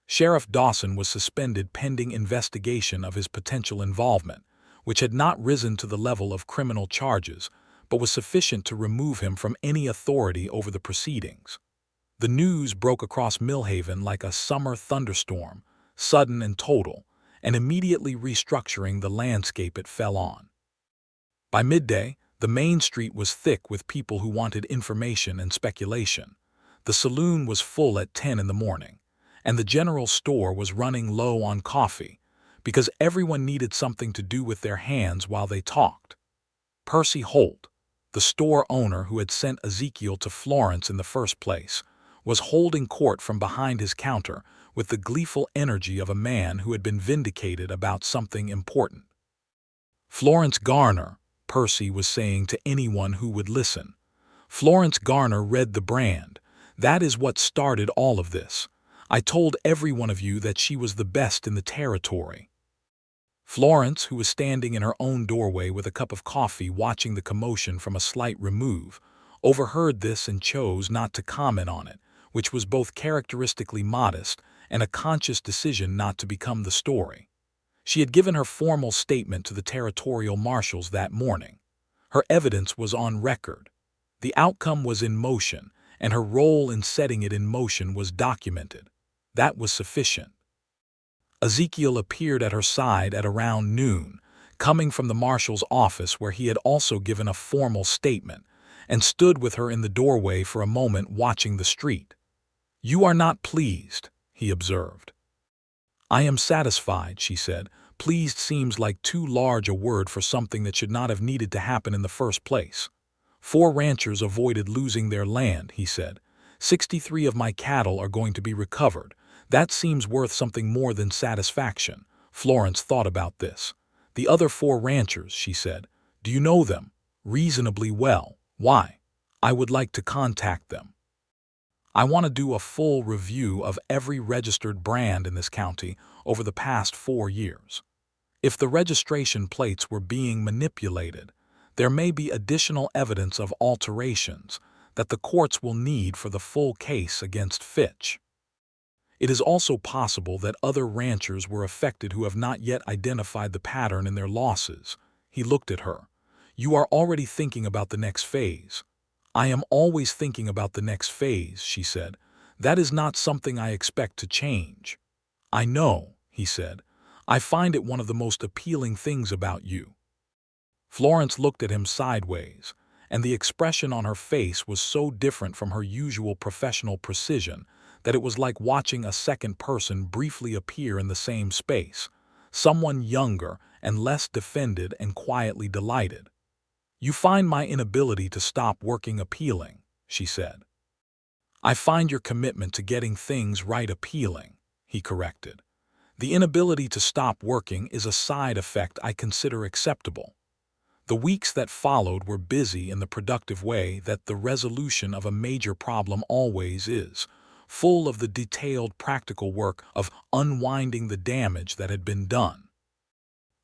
Sheriff Dawson was suspended pending investigation of his potential involvement, which had not risen to the level of criminal charges, but was sufficient to remove him from any authority over the proceedings. The news broke across Millhaven like a summer thunderstorm, sudden and total, and immediately restructuring the landscape it fell on. By midday, the main street was thick with people who wanted information and speculation. The saloon was full at 10 in the morning, and the general store was running low on coffee, because everyone needed something to do with their hands while they talked. Percy Holt, the store owner who had sent Ezekiel to Florence in the first place, was holding court from behind his counter with the gleeful energy of a man who had been vindicated about something important. "Florence Garner," Percy was saying to anyone who would listen. "Florence Garner read the brand. That is what started all of this. I told every one of you that she was the best in the territory." Florence, who was standing in her own doorway with a cup of coffee watching the commotion from a slight remove, overheard this and chose not to comment on it, which was both characteristically modest and a conscious decision not to become the story. She had given her formal statement to the territorial marshals that morning. Her evidence was on record. The outcome was in motion, and her role in setting it in motion was documented. That was sufficient. Ezekiel appeared at her side at around noon, coming from the marshal's office where he had also given a formal statement, and stood with her in the doorway for a moment watching the street. "You are not pleased," he observed. "I am satisfied," she said. "Pleased seems like too large a word for something that should not have needed to happen in the first place. 4 ranchers avoided losing their land," he said. 63 of my cattle are going to be recovered. That seems worth something more than satisfaction." Florence thought about this. "The other 4 ranchers," she said. "Do you know them?" "Reasonably well." "Why?" "I would like to contact them. I want to do a full review of every registered brand in this county over the past 4 years. If the registration plates were being manipulated, there may be additional evidence of alterations that the courts will need for the full case against Fitch. It is also possible that other ranchers were affected who have not yet identified the pattern in their losses." He looked at her. "You are already thinking about the next phase." "I am always thinking about the next phase," she said. "That is not something I expect to change." "I know," he said. "I find it one of the most appealing things about you." Florence looked at him sideways, and the expression on her face was so different from her usual professional precision that it was like watching a second person briefly appear in the same space, someone younger and less defended and quietly delighted. "You find my inability to stop working appealing," she said. "I find your commitment to getting things right appealing," he corrected. "The inability to stop working is a side effect I consider acceptable." The weeks that followed were busy in the productive way that the resolution of a major problem always is, full of the detailed practical work of unwinding the damage that had been done.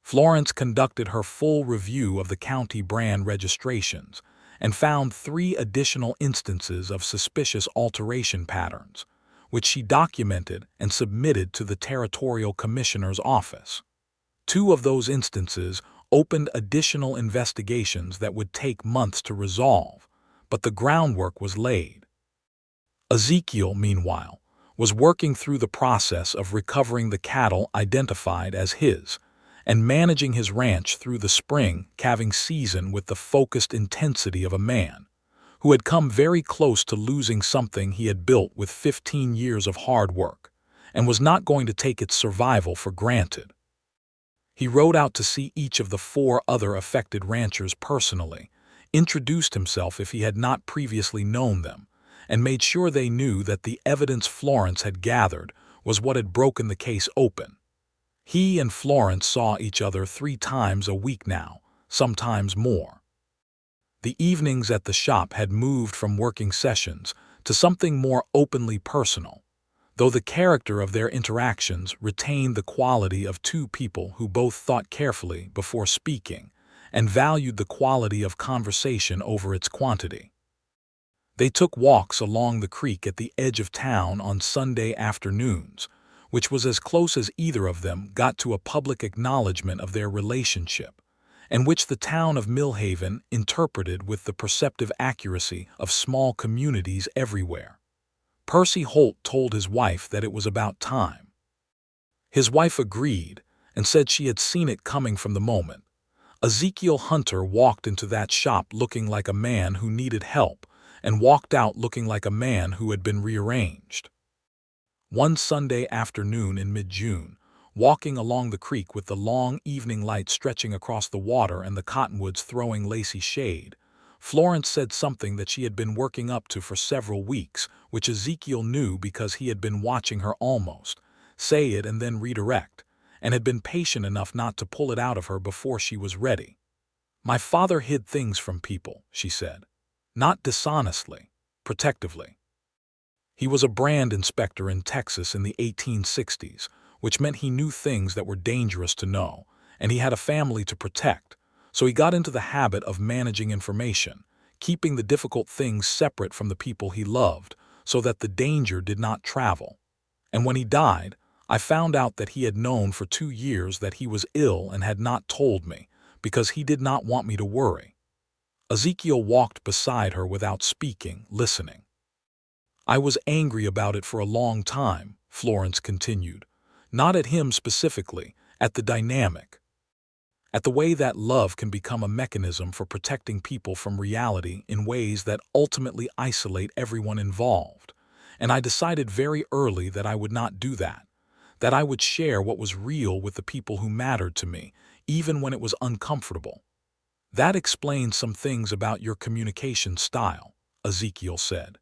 Florence conducted her full review of the county brand registrations and found 3 additional instances of suspicious alteration patterns, which she documented and submitted to the territorial commissioner's office. 2 of those instances opened additional investigations that would take months to resolve, but the groundwork was laid. Ezekiel, meanwhile, was working through the process of recovering the cattle identified as his, and managing his ranch through the spring calving season with the focused intensity of a man who had come very close to losing something he had built with 15 years of hard work, and was not going to take its survival for granted. He rode out to see each of the 4 other affected ranchers personally, introduced himself if he had not previously known them, and made sure they knew that the evidence Florence had gathered was what had broken the case open. He and Florence saw each other 3 times a week now, sometimes more. The evenings at the shop had moved from working sessions to something more openly personal, though the character of their interactions retained the quality of 2 people who both thought carefully before speaking and valued the quality of conversation over its quantity. They took walks along the creek at the edge of town on Sunday afternoons, which was as close as either of them got to a public acknowledgement of their relationship, and which the town of Millhaven interpreted with the perceptive accuracy of small communities everywhere. Percy Holt told his wife that it was about time. His wife agreed and said she had seen it coming from the moment. Ezekiel Hunter walked into that shop looking like a man who needed help and walked out looking like a man who had been rearranged. One Sunday afternoon in mid-June, walking along the creek with the long evening light stretching across the water and the cottonwoods throwing lacy shade, Florence said something that she had been working up to for several weeks, which Ezekiel knew because he had been watching her almost say it and then redirect, and had been patient enough not to pull it out of her before she was ready. "My father hid things from people," she said. "Not dishonestly, protectively. He was a brand inspector in Texas in the 1860s, which meant he knew things that were dangerous to know, and he had a family to protect, so he got into the habit of managing information, keeping the difficult things separate from the people he loved so that the danger did not travel. And when he died, I found out that he had known for 2 years that he was ill and had not told me, because he did not want me to worry. Ezekiel walked beside her without speaking, listening. I was angry about it for a long time, Florence continued. Not at him specifically, at the dynamic. At the way that love can become a mechanism for protecting people from reality in ways that ultimately isolate everyone involved. And I decided very early that I would not do that I would share what was real with the people who mattered to me, even when it was uncomfortable. That explains some things about your communication style, Ezekiel said.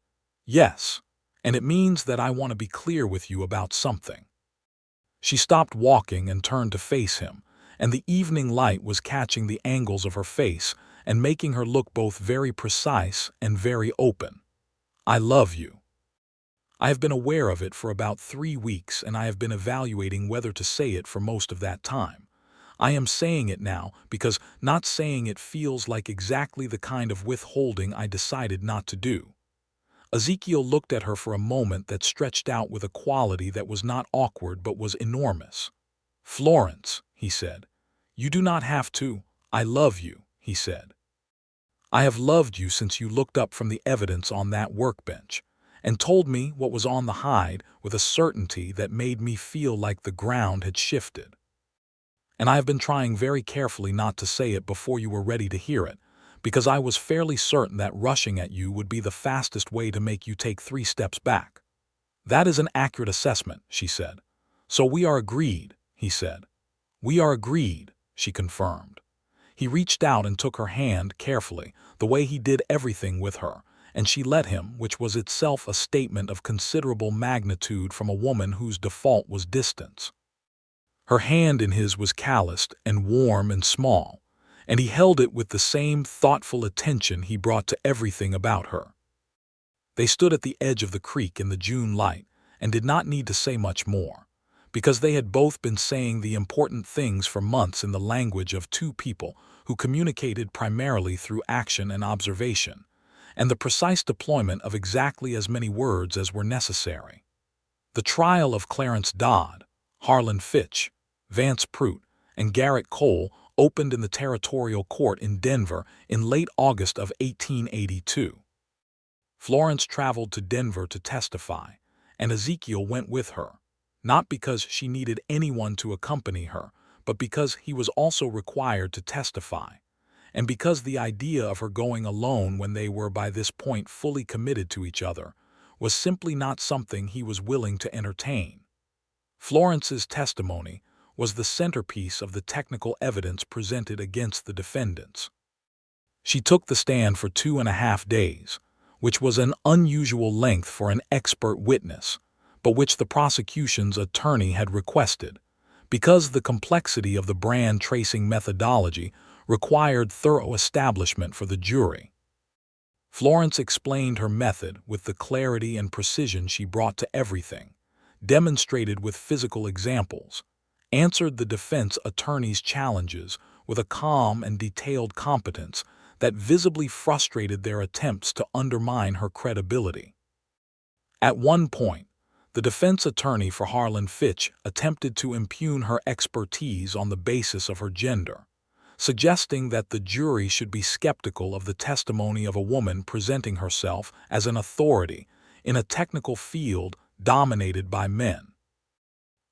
Yes, and it means that I want to be clear with you about something. She stopped walking and turned to face him, and the evening light was catching the angles of her face and making her look both very precise and very open. I love you. I have been aware of it for about 3 weeks, and I have been evaluating whether to say it for most of that time. I am saying it now because not saying it feels like exactly the kind of withholding I decided not to do. Ezekiel looked at her for a moment that stretched out with a quality that was not awkward but was enormous. Florence, he said, you do not have to. I love you, he said. I have loved you since you looked up from the evidence on that workbench and told me what was on the hide with a certainty that made me feel like the ground had shifted. And I have been trying very carefully not to say it before you were ready to hear it, because I was fairly certain that rushing at you would be the fastest way to make you take 3 steps back. That is an accurate assessment, she said. So we are agreed, he said. We are agreed, she confirmed. He reached out and took her hand carefully, the way he did everything with her, and she let him, which was itself a statement of considerable magnitude from a woman whose default was distance. Her hand in his was calloused and warm and small, and he held it with the same thoughtful attention he brought to everything about her. They stood at the edge of the creek in the June light and did not need to say much more, because they had both been saying the important things for months in the language of 2 people who communicated primarily through action and observation, and the precise deployment of exactly as many words as were necessary. The trial of Clarence Dodd, Harlan Fitch, Vance Pruitt, and Garrett Cole opened in the territorial court in Denver in late August of 1882. Florence traveled to Denver to testify, and Ezekiel went with her, not because she needed anyone to accompany her, but because he was also required to testify, and because the idea of her going alone when they were by this point fully committed to each other was simply not something he was willing to entertain. Florence's testimony was the centerpiece of the technical evidence presented against the defendants. She took the stand for 2.5 days, which was an unusual length for an expert witness, but which the prosecution's attorney had requested, because the complexity of the brand tracing methodology required thorough establishment for the jury. Florence explained her method with the clarity and precision she brought to everything, demonstrated with physical examples, answered the defense attorney's challenges with a calm and detailed competence that visibly frustrated their attempts to undermine her credibility. At one point, the defense attorney for Harlan Fitch attempted to impugn her expertise on the basis of her gender, suggesting that the jury should be skeptical of the testimony of a woman presenting herself as an authority in a technical field dominated by men.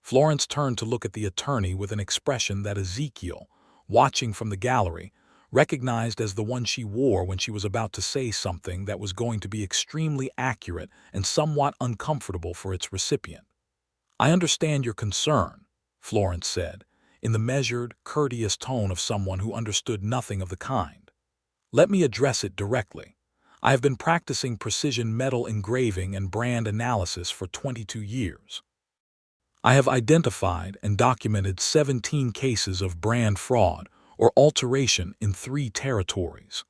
Florence turned to look at the attorney with an expression that Ezekiel, watching from the gallery, recognized as the one she wore when she was about to say something that was going to be extremely accurate and somewhat uncomfortable for its recipient. "I understand your concern," Florence said, in the measured, courteous tone of someone who understood nothing of the kind. "Let me address it directly. I have been practicing precision metal engraving and brand analysis for 22 years. I have identified and documented 17 cases of brand fraud or alteration in 3 territories.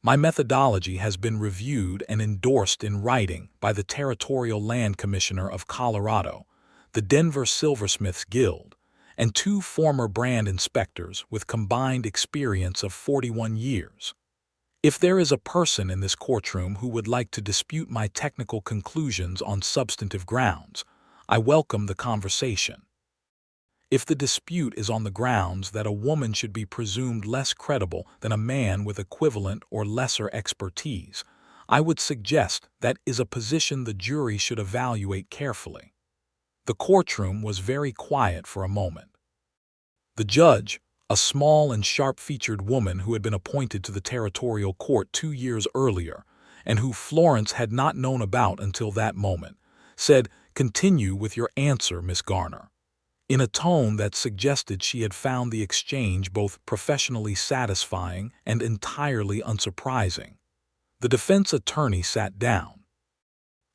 My methodology has been reviewed and endorsed in writing by the Territorial Land Commissioner of Colorado, the Denver Silversmiths Guild, and 2 former brand inspectors with combined experience of 41 years. If there is a person in this courtroom who would like to dispute my technical conclusions on substantive grounds, I welcome the conversation. If the dispute is on the grounds that a woman should be presumed less credible than a man with equivalent or lesser expertise, I would suggest that is a position the jury should evaluate carefully. The courtroom was very quiet for a moment. The judge, a small and sharp-featured woman who had been appointed to the territorial court 2 years earlier, and who Florence had not known about until that moment, said, "Continue with your answer, Miss Garner," in a tone that suggested she had found the exchange both professionally satisfying and entirely unsurprising. The defense attorney sat down.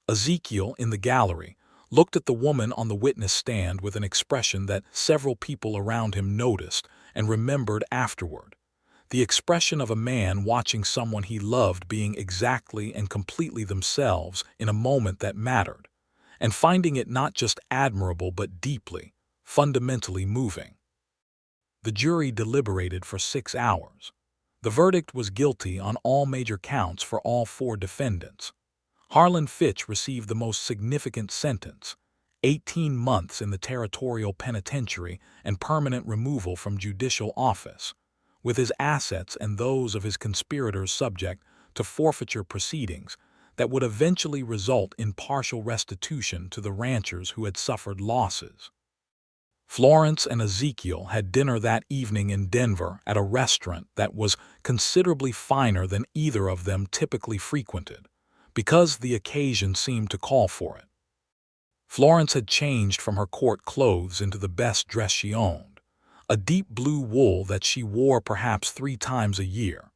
Ezekiel, in the gallery, looked at the woman on the witness stand with an expression that several people around him noticed and remembered afterward. The expression of a man watching someone he loved being exactly and completely themselves in a moment that mattered, and finding it not just admirable but deeply, fundamentally moving. The jury deliberated for 6 hours. The verdict was guilty on all major counts for all 4 defendants. Harlan Fitch received the most significant sentence, 18 months in the territorial penitentiary and permanent removal from judicial office, with his assets and those of his conspirators subject to forfeiture proceedings that would eventually result in partial restitution to the ranchers who had suffered losses. Florence and Ezekiel had dinner that evening in Denver at a restaurant that was considerably finer than either of them typically frequented, because the occasion seemed to call for it. Florence had changed from her court clothes into the best dress she owned, a deep blue wool that she wore perhaps 3 times a year,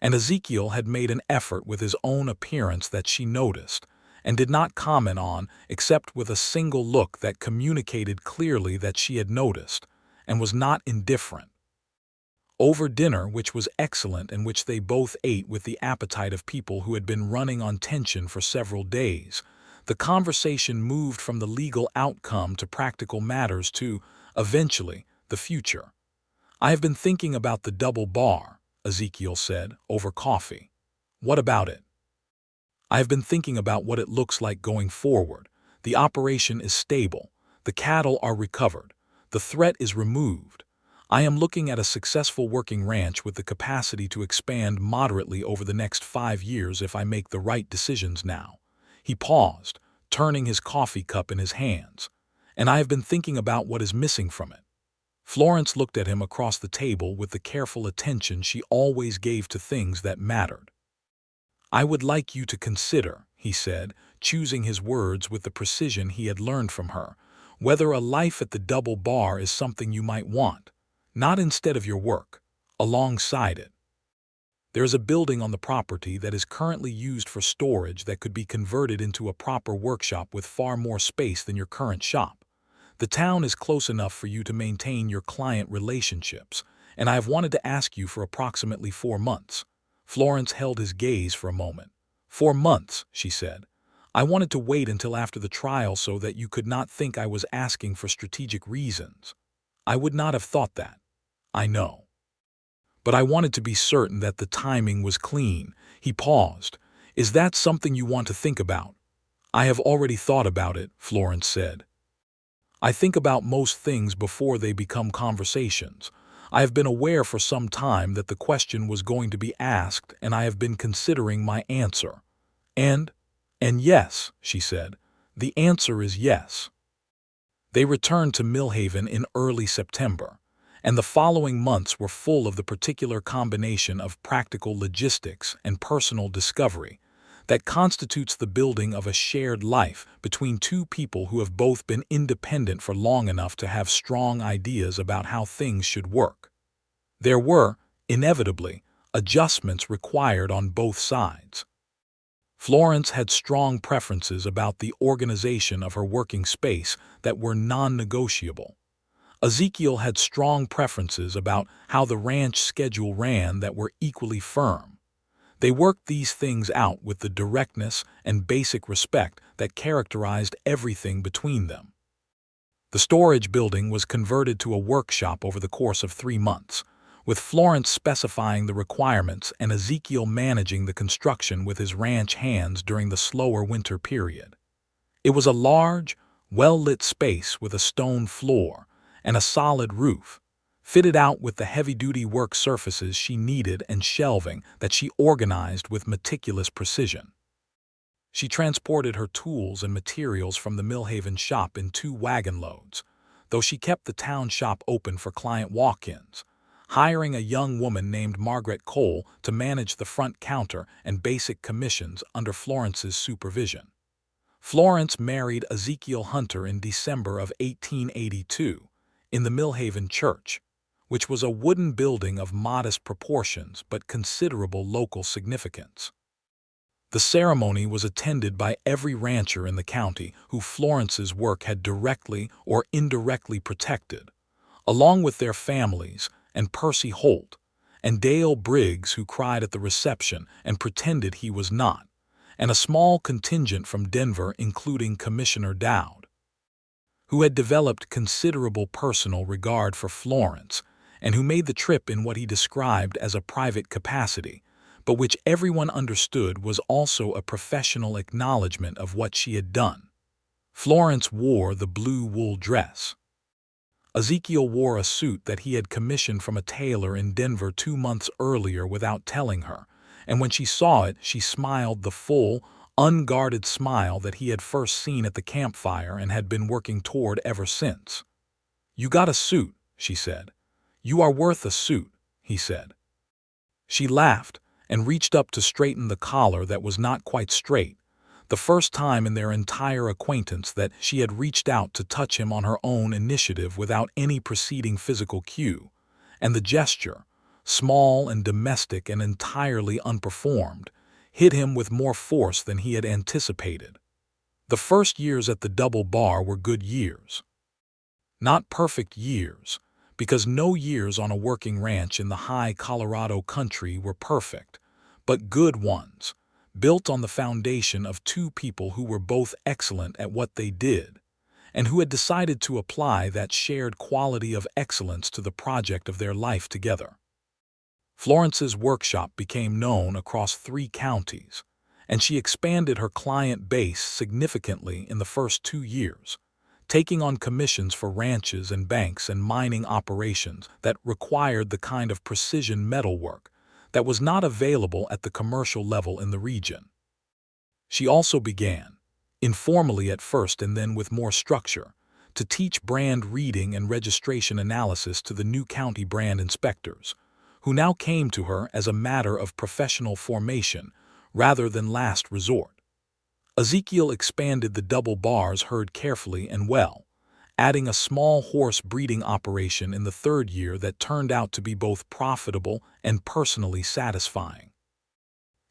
and Ezekiel had made an effort with his own appearance that she noticed and did not comment on except with a single look that communicated clearly that she had noticed and was not indifferent. Over dinner, which was excellent and which they both ate with the appetite of people who had been running on tension for several days, the conversation moved from the legal outcome to practical matters to, eventually, the future. "I have been thinking about the double bar," Ezekiel said, over coffee. "What about it?" "I have been thinking about what it looks like going forward. The operation is stable. The cattle are recovered. The threat is removed. I am looking at a successful working ranch with the capacity to expand moderately over the next 5 years if I make the right decisions now." He paused, turning his coffee cup in his hands. "And I have been thinking about what is missing from it." Florence looked at him across the table with the careful attention she always gave to things that mattered. "I would like you to consider," he said, choosing his words with the precision he had learned from her, "whether a life at the double bar is something you might want. Not instead of your work, alongside it. There is a building on the property that is currently used for storage that could be converted into a proper workshop with far more space than your current shop. The town is close enough for you to maintain your client relationships, and I have wanted to ask you for approximately 4 months. Florence held his gaze for a moment. 4 months, she said. "I wanted to wait until after the trial so that you could not think I was asking for strategic reasons. I would not have thought that. I know. But I wanted to be certain that the timing was clean." He paused. "Is that something you want to think about?" "I have already thought about it," Florence said. "I think about most things before they become conversations. I have been aware for some time that the question was going to be asked, and I have been considering my answer. And yes," she said, "the answer is yes." They returned to Millhaven in early September, and the following months were full of the particular combination of practical logistics and personal discovery that constitutes the building of a shared life between 2 people who have both been independent for long enough to have strong ideas about how things should work. There were, inevitably, adjustments required on both sides. Florence had strong preferences about the organization of her working space that were non-negotiable. Ezekiel had strong preferences about how the ranch schedule ran that were equally firm. They worked these things out with the directness and basic respect that characterized everything between them. The storage building was converted to a workshop over the course of 3 months, with Florence specifying the requirements and Ezekiel managing the construction with his ranch hands during the slower winter period. It was a large, well-lit space with a stone floor and a solid roof, fitted out with the heavy-duty work surfaces she needed and shelving that she organized with meticulous precision. She transported her tools and materials from the Millhaven shop in 2 wagon loads, though she kept the town shop open for client walk-ins, hiring a young woman named Margaret Cole to manage the front counter and basic commissions under Florence's supervision. Florence married Ezekiel Hunter in December of 1882 in the Millhaven Church, which was a wooden building of modest proportions but considerable local significance. The ceremony was attended by every rancher in the county who Florence's work had directly or indirectly protected, along with their families and Percy Holt, and Dale Briggs, who cried at the reception and pretended he was not, and a small contingent from Denver including Commissioner Dowd, who had developed considerable personal regard for Florence and who made the trip in what he described as a private capacity, but which everyone understood was also a professional acknowledgement of what she had done. Florence wore the blue wool dress. Ezekiel wore a suit that he had commissioned from a tailor in Denver 2 months earlier without telling her, and when she saw it, she smiled the full, unguarded smile that he had first seen at the campfire and had been working toward ever since. "You got a suit," she said. "You are worth a suit," he said. She laughed and reached up to straighten the collar that was not quite straight, the first time in their entire acquaintance that she had reached out to touch him on her own initiative without any preceding physical cue, and the gesture, small and domestic and entirely unperformed, hit him with more force than he had anticipated. The first years at the Double Bar were good years. Not perfect years, because no years on a working ranch in the high Colorado country were perfect, but good ones, built on the foundation of 2 people who were both excellent at what they did, and who had decided to apply that shared quality of excellence to the project of their life together. Florence's workshop became known across 3 counties, and she expanded her client base significantly in the first 2 years, taking on commissions for ranches and banks and mining operations that required the kind of precision metalwork that was not available at the commercial level in the region. She also began, informally at first and then with more structure, to teach brand reading and registration analysis to the new county brand inspectors, who now came to her as a matter of professional formation rather than last resort. Ezekiel expanded the double bars herd carefully and well, adding a small horse breeding operation in the 3rd year that turned out to be both profitable and personally satisfying.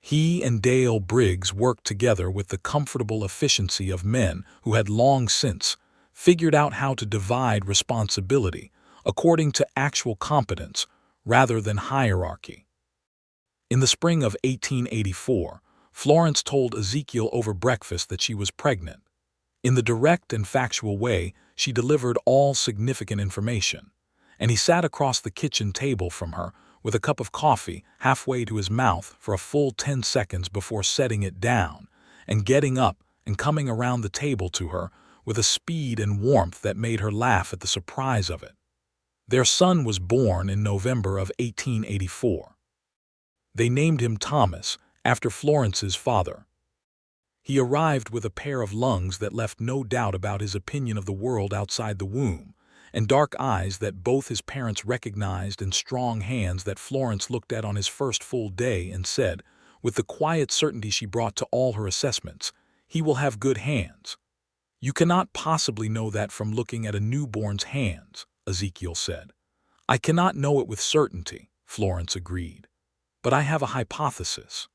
He and Dale Briggs worked together with the comfortable efficiency of men who had long since figured out how to divide responsibility according to actual competence rather than hierarchy. In the spring of 1884, Florence told Ezekiel over breakfast that she was pregnant. In the direct and factual way, she delivered all significant information, and he sat across the kitchen table from her with a cup of coffee halfway to his mouth for a full 10 seconds before setting it down and getting up and coming around the table to her with a speed and warmth that made her laugh at the surprise of it. Their son was born in November of 1884. They named him Thomas, after Florence's father. He arrived with a pair of lungs that left no doubt about his opinion of the world outside the womb, and dark eyes that both his parents recognized and strong hands that Florence looked at on his first full day and said, with the quiet certainty she brought to all her assessments, "He will have good hands." "You cannot possibly know that from looking at a newborn's hands," Ezekiel said. "I cannot know it with certainty," Florence agreed, "but I have a hypothesis."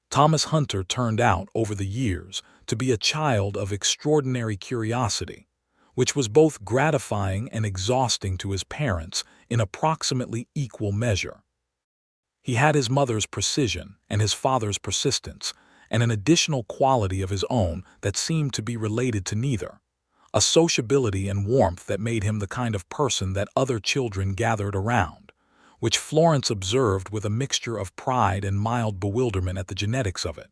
Thomas Hunter turned out, over the years, to be a child of extraordinary curiosity, which was both gratifying and exhausting to his parents in approximately equal measure. He had his mother's precision and his father's persistence, and an additional quality of his own that seemed to be related to neither, a sociability and warmth that made him the kind of person that other children gathered around, which Florence observed with a mixture of pride and mild bewilderment at the genetics of it.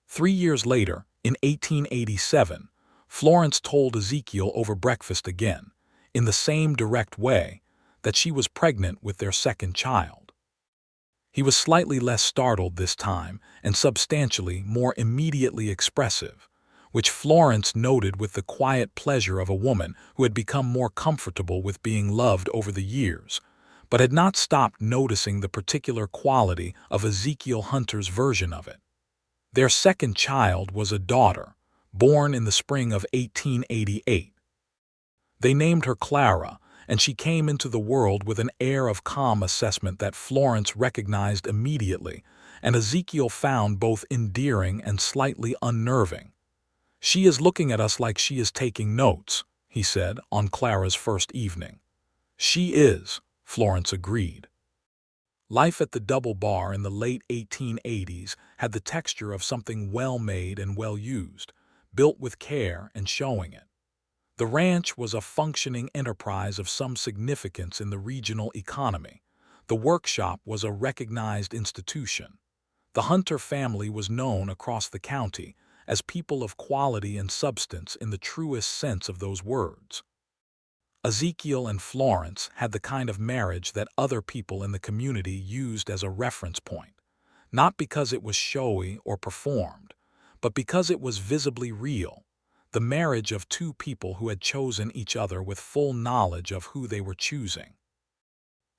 3 years later, in 1887, Florence told Ezekiel over breakfast again, in the same direct way, that she was pregnant with their second child. He was slightly less startled this time and substantially more immediately expressive, which Florence noted with the quiet pleasure of a woman who had become more comfortable with being loved over the years, but had not stopped noticing the particular quality of Ezekiel Hunter's version of it. Their second child was a daughter, born in the spring of 1888. They named her Clara, and she came into the world with an air of calm assessment that Florence recognized immediately, and Ezekiel found both endearing and slightly unnerving. "She is looking at us like she is taking notes," he said on Clara's first evening. "She is," Florence agreed. Life at the Double Bar in the late 1880s had the texture of something well-made and well-used, built with care and showing it. The ranch was a functioning enterprise of some significance in the regional economy. The workshop was a recognized institution. The Hunter family was known across the county as people of quality and substance in the truest sense of those words. Ezekiel and Florence had the kind of marriage that other people in the community used as a reference point, not because it was showy or performed, but because it was visibly real. The marriage of two people who had chosen each other with full knowledge of who they were choosing.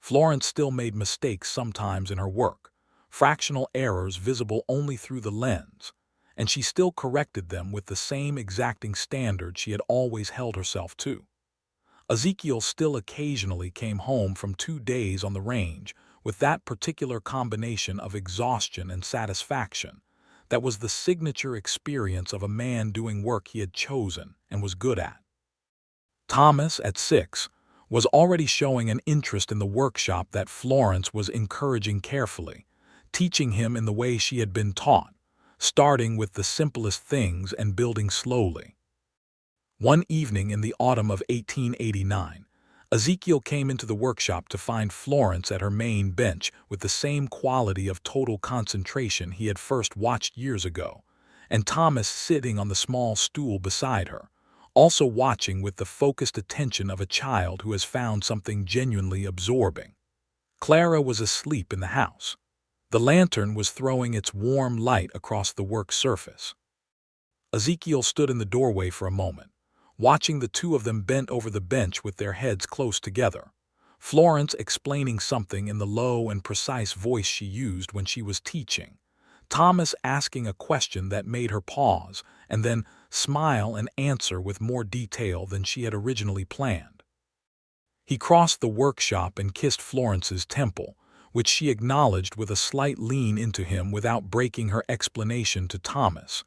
Florence still made mistakes sometimes in her work, fractional errors visible only through the lens, and she still corrected them with the same exacting standard she had always held herself to. Ezekiel still occasionally came home from 2 days on the range with that particular combination of exhaustion and satisfaction that was the signature experience of a man doing work he had chosen and was good at. Thomas, at 6, was already showing an interest in the workshop that Florence was encouraging carefully, teaching him in the way she had been taught, starting with the simplest things and building slowly. One evening in the autumn of 1889, Ezekiel came into the workshop to find Florence at her main bench with the same quality of total concentration he had first watched years ago, and Thomas sitting on the small stool beside her, also watching with the focused attention of a child who has found something genuinely absorbing. Clara was asleep in the house. The lantern was throwing its warm light across the work surface. Ezekiel stood in the doorway for a moment, watching the two of them bent over the bench with their heads close together, Florence explaining something in the low and precise voice she used when she was teaching, Thomas asking a question that made her pause and then smile and answer with more detail than she had originally planned. He crossed the workshop and kissed Florence's temple, which she acknowledged with a slight lean into him without breaking her explanation to Thomas,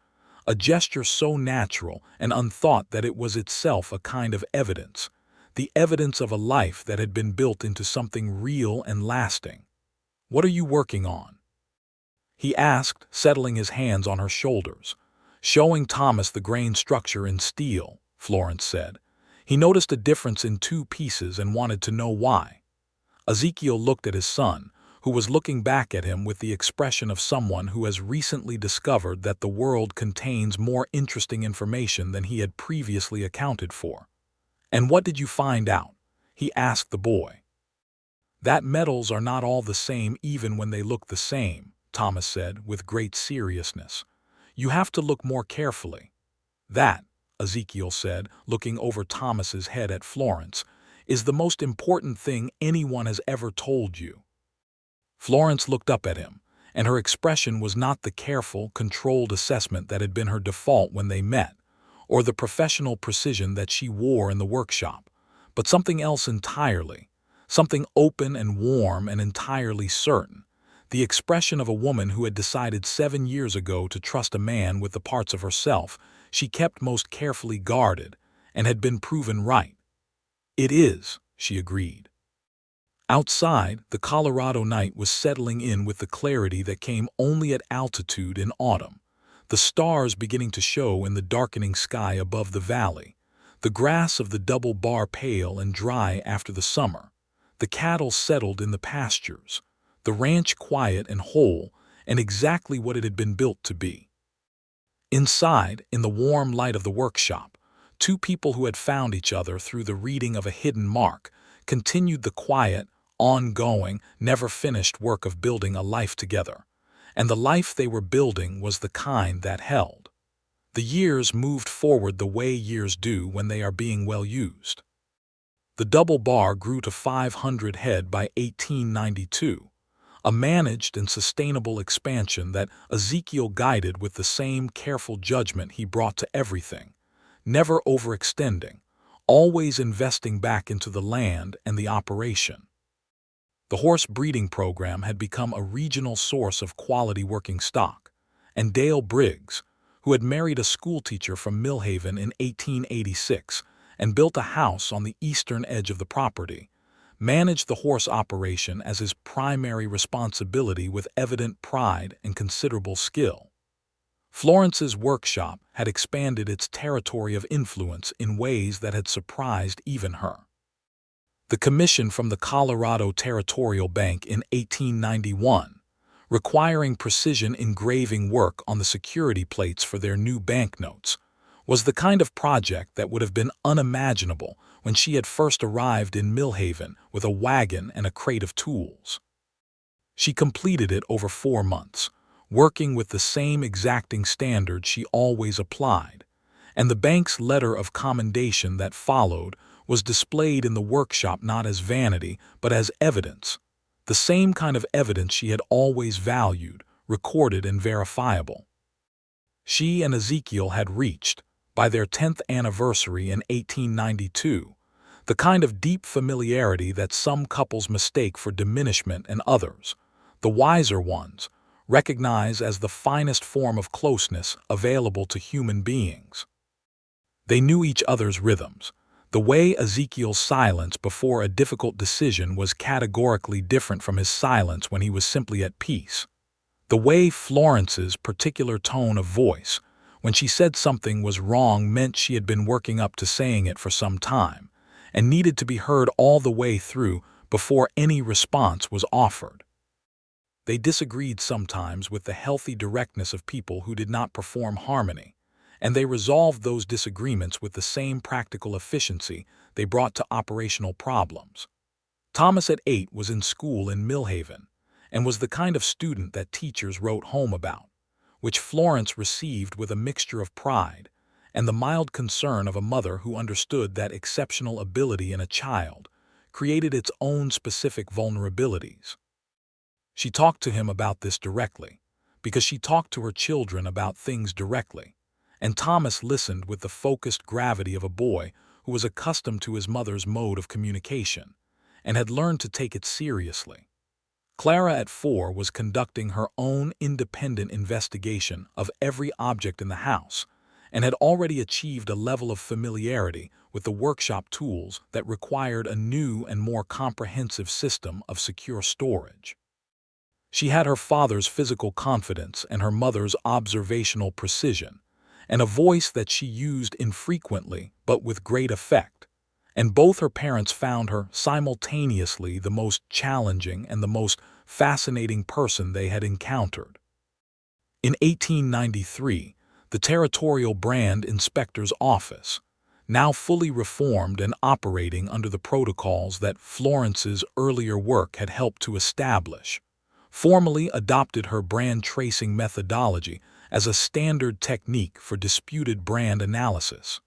a gesture so natural and unthought that it was itself a kind of evidence, the evidence of a life that had been built into something real and lasting. "What are you working on?" he asked, settling his hands on her shoulders. "Showing Thomas the grain structure in steel," Florence said. He noticed a difference in 2 pieces and wanted to know why. Ezekiel looked at his son, who was looking back at him with the expression of someone who has recently discovered that the world contains more interesting information than he had previously accounted for. "And what did you find out?" he asked the boy. "That metals are not all the same even when they look the same," Thomas said with great seriousness. "You have to look more carefully. That," Ezekiel said, looking over Thomas's head at Florence, "is the most important thing anyone has ever told you." Florence looked up at him, and her expression was not the careful, controlled assessment that had been her default when they met, or the professional precision that she wore in the workshop, but something else entirely, something open and warm and entirely certain, the expression of a woman who had decided 7 years ago to trust a man with the parts of herself she kept most carefully guarded and had been proven right. "It is," she agreed. Outside, the Colorado night was settling in with the clarity that came only at altitude in autumn, the stars beginning to show in the darkening sky above the valley, the grass of the Double Bar pale and dry after the summer, The cattle settled in the pastures, the ranch quiet and whole, and exactly what it had been built to be. Inside, in the warm light of the workshop, two people who had found each other through the reading of a hidden mark continued the quiet, ongoing, never-finished work of building a life together. And the life they were building was the kind that held. The years moved forward the way years do when they are being well used. The double bar grew to 500 head by 1892, a managed and sustainable expansion that Ezekiel guided with the same careful judgment he brought to everything, never overextending, always investing back into the land and the operation. The horse breeding program had become a regional source of quality working stock, and Dale Briggs, who had married a schoolteacher from Millhaven in 1886 and built a house on the eastern edge of the property, managed the horse operation as his primary responsibility with evident pride and considerable skill. Florence's workshop had expanded its territory of influence in ways that had surprised even her. The commission from the Colorado Territorial Bank in 1891, requiring precision engraving work on the security plates for their new banknotes, was the kind of project that would have been unimaginable when she had first arrived in Millhaven with a wagon and a crate of tools. She completed it over 4 months, working with the same exacting standards she always applied, and the bank's letter of commendation that followed was displayed in the workshop not as vanity but as evidence, the same kind of evidence she had always valued, recorded and verifiable. She and Ezekiel had reached, by their 10th anniversary in 1892, the kind of deep familiarity that some couples mistake for diminishment and others, the wiser ones, recognize as the finest form of closeness available to human beings. They knew each other's rhythms. The way Ezekiel's silence before a difficult decision was categorically different from his silence when he was simply at peace. The way Florence's particular tone of voice, when she said something was wrong, meant she had been working up to saying it for some time, and needed to be heard all the way through before any response was offered. They disagreed sometimes with the healthy directness of people who did not perform harmony, and they resolved those disagreements with the same practical efficiency they brought to operational problems. Thomas at 8 was in school in Millhaven, and was the kind of student that teachers wrote home about, which Florence received with a mixture of pride and the mild concern of a mother who understood that exceptional ability in a child created its own specific vulnerabilities. She talked to him about this directly, because she talked to her children about things directly, and Thomas listened with the focused gravity of a boy who was accustomed to his mother's mode of communication and had learned to take it seriously. Clara at 4 was conducting her own independent investigation of every object in the house and had already achieved a level of familiarity with the workshop tools that required a new and more comprehensive system of secure storage. She had her father's physical confidence and her mother's observational precision, and a voice that she used infrequently but with great effect, and both her parents found her simultaneously the most challenging and the most fascinating person they had encountered. In 1893, the Territorial Brand Inspector's Office, now fully reformed and operating under the protocols that Florence's earlier work had helped to establish, formally adopted her brand tracing methodology as a standard technique for disputed brand analysis.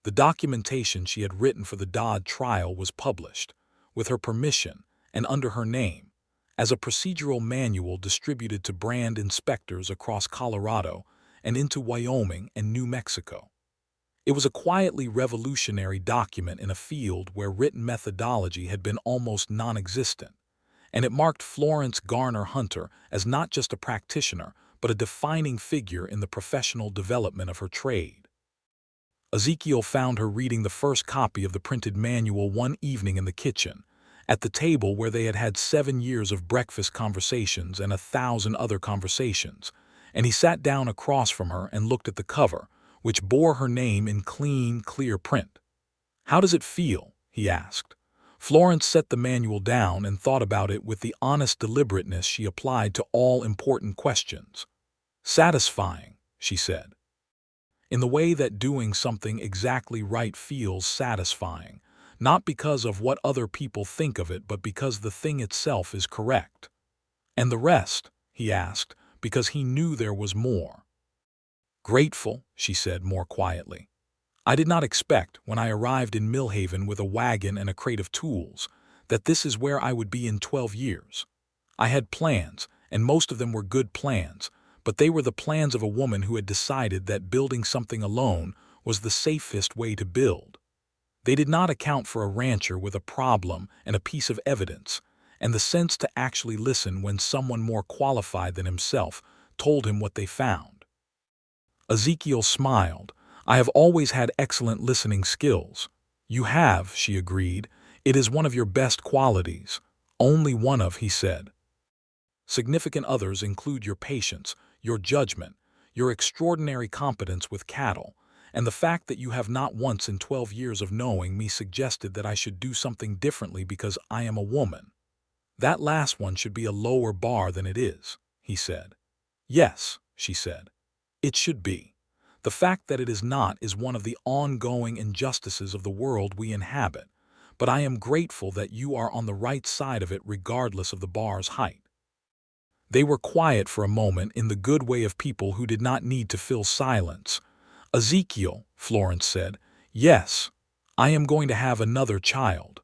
The documentation she had written for the Dodd trial was published, with her permission and under her name, as a procedural manual distributed to brand inspectors across Colorado and into Wyoming and New Mexico. It was a quietly revolutionary document in a field where written methodology had been almost non-existent, and it marked Florence Garner Hunter as not just a practitioner, but a defining figure in the professional development of her trade. Ezekiel found her reading the first copy of the printed manual one evening in the kitchen, at the table where they had had 7 years of breakfast conversations and 1,000 other conversations, and he sat down across from her and looked at the cover, which bore her name in clean, clear print. "How does it feel?" he asked. Florence set the manual down and thought about it with the honest deliberateness she applied to all important questions. Satisfying, she said. In the way that doing something exactly right feels satisfying, not because of what other people think of it, but because the thing itself is correct. And the rest, he asked, because he knew there was more. Grateful, she said more quietly. I did not expect, when I arrived in Millhaven with a wagon and a crate of tools, that this is where I would be in 12 years. I had plans, and most of them were good plans, but they were the plans of a woman who had decided that building something alone was the safest way to build. They did not account for a rancher with a problem and a piece of evidence, and the sense to actually listen when someone more qualified than himself told him what they found. Ezekiel smiled. I have always had excellent listening skills. You have, she agreed. It is one of your best qualities. Only one of, he said. Significant others include your patience, your judgment, your extraordinary competence with cattle, and the fact that you have not once in 12 years of knowing me suggested that I should do something differently because I am a woman. That last one should be a lower bar than it is, he said. Yes, she said. It should be. The fact that it is not is one of the ongoing injustices of the world we inhabit, but I am grateful that you are on the right side of it regardless of the bar's height. They were quiet for a moment in the good way of people who did not need to fill silence. Ezekiel, Florence said, yes, I am going to have another child.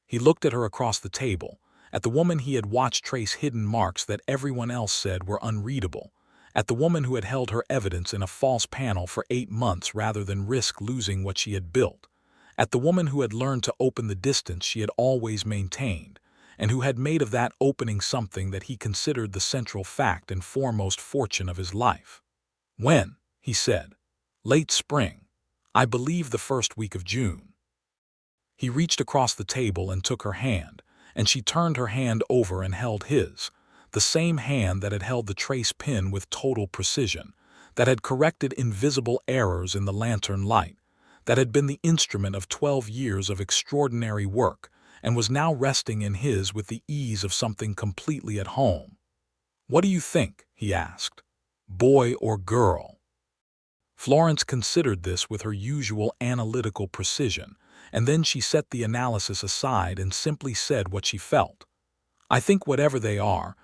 He looked at her across the table, at the woman he had watched trace hidden marks that everyone else said were unreadable, at the woman who had held her evidence in a false panel for 8 months rather than risk losing what she had built, at the woman who had learned to open the distance she had always maintained, and who had made of that opening something that he considered the central fact and foremost fortune of his life. When, he said, late spring, I believe the first week of June. He reached across the table and took her hand, and she turned her hand over and held his, the same hand that had held the trace pin with total precision, that had corrected invisible errors in the lantern light, that had been the instrument of 12 years of extraordinary work, and was now resting in his with the ease of something completely at home. What do you think? He asked. Boy or girl? Florence considered this with her usual analytical precision, and then she set the analysis aside and simply said what she felt. I think whatever they are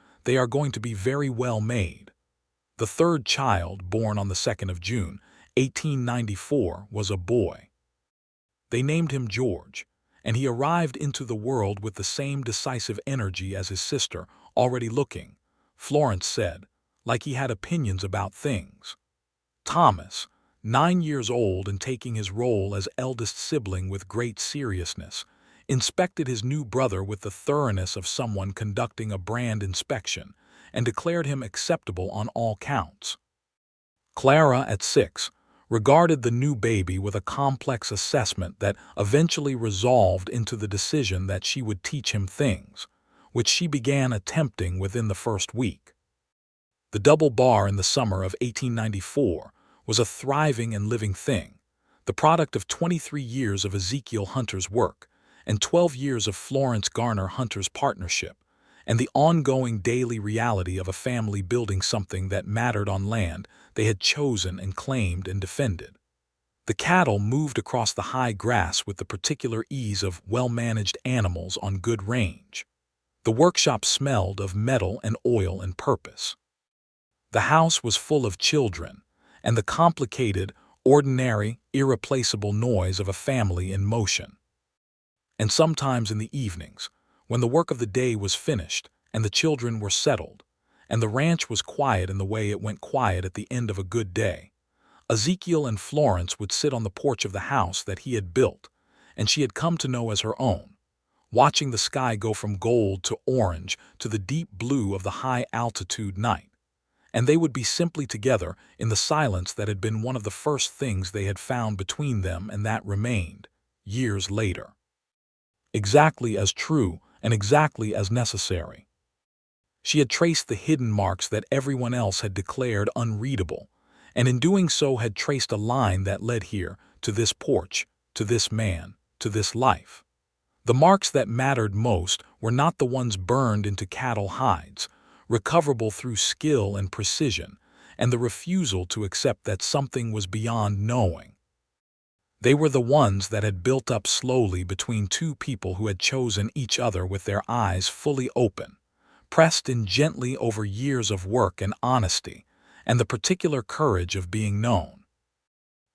going to be very well made. The third child, born on the 2nd of June, 1894, was a boy. They named him George, and he arrived into the world with the same decisive energy as his sister, already looking, Florence said, like he had opinions about things. Thomas, 9 years old and taking his role as eldest sibling with great seriousness, inspected his new brother with the thoroughness of someone conducting a brand inspection, and declared him acceptable on all counts. Clara, at 6, regarded the new baby with a complex assessment that eventually resolved into the decision that she would teach him things, which she began attempting within the first week. The double bar in the summer of 1894 was a thriving and living thing, the product of 23 years of Ezekiel Hunter's work, and 12 years of Florence Garner Hunter's partnership, and the ongoing daily reality of a family building something that mattered on land they had chosen and claimed and defended. The cattle moved across the high grass with the particular ease of well-managed animals on good range. The workshop smelled of metal and oil and purpose. The house was full of children, and the complicated, ordinary, irreplaceable noise of a family in motion. And sometimes in the evenings, when the work of the day was finished and the children were settled, and the ranch was quiet in the way it went quiet at the end of a good day, Ezekiel and Florence would sit on the porch of the house that he had built, and she had come to know as her own, watching the sky go from gold to orange to the deep blue of the high-altitude night, and they would be simply together in the silence that had been one of the first things they had found between them and that remained, years later, exactly as true and exactly as necessary. She had traced the hidden marks that everyone else had declared unreadable, and in doing so had traced a line that led here, to this porch, to this man, to this life. The marks that mattered most were not the ones burned into cattle hides, recoverable through skill and precision, and the refusal to accept that something was beyond knowing. They were the ones that had built up slowly between two people who had chosen each other with their eyes fully open, pressed in gently over years of work and honesty, and the particular courage of being known.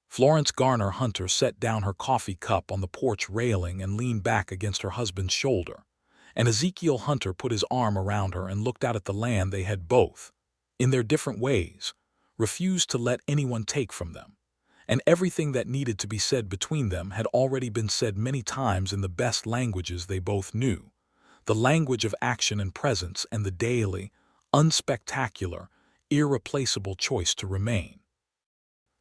Florence Garner Hunter set down her coffee cup on the porch railing and leaned back against her husband's shoulder, and Ezekiel Hunter put his arm around her and looked out at the land they had both, in their different ways, refused to let anyone take from them. And everything that needed to be said between them had already been said many times in the best languages they both knew, the language of action and presence and the daily, unspectacular, irreplaceable choice to remain.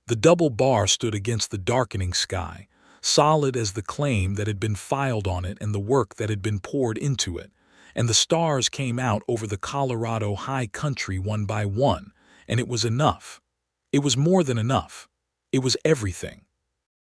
The double bar stood against the darkening sky, solid as the claim that had been filed on it and the work that had been poured into it, and the stars came out over the Colorado high country one by one, and it was enough. It was more than enough. It was everything.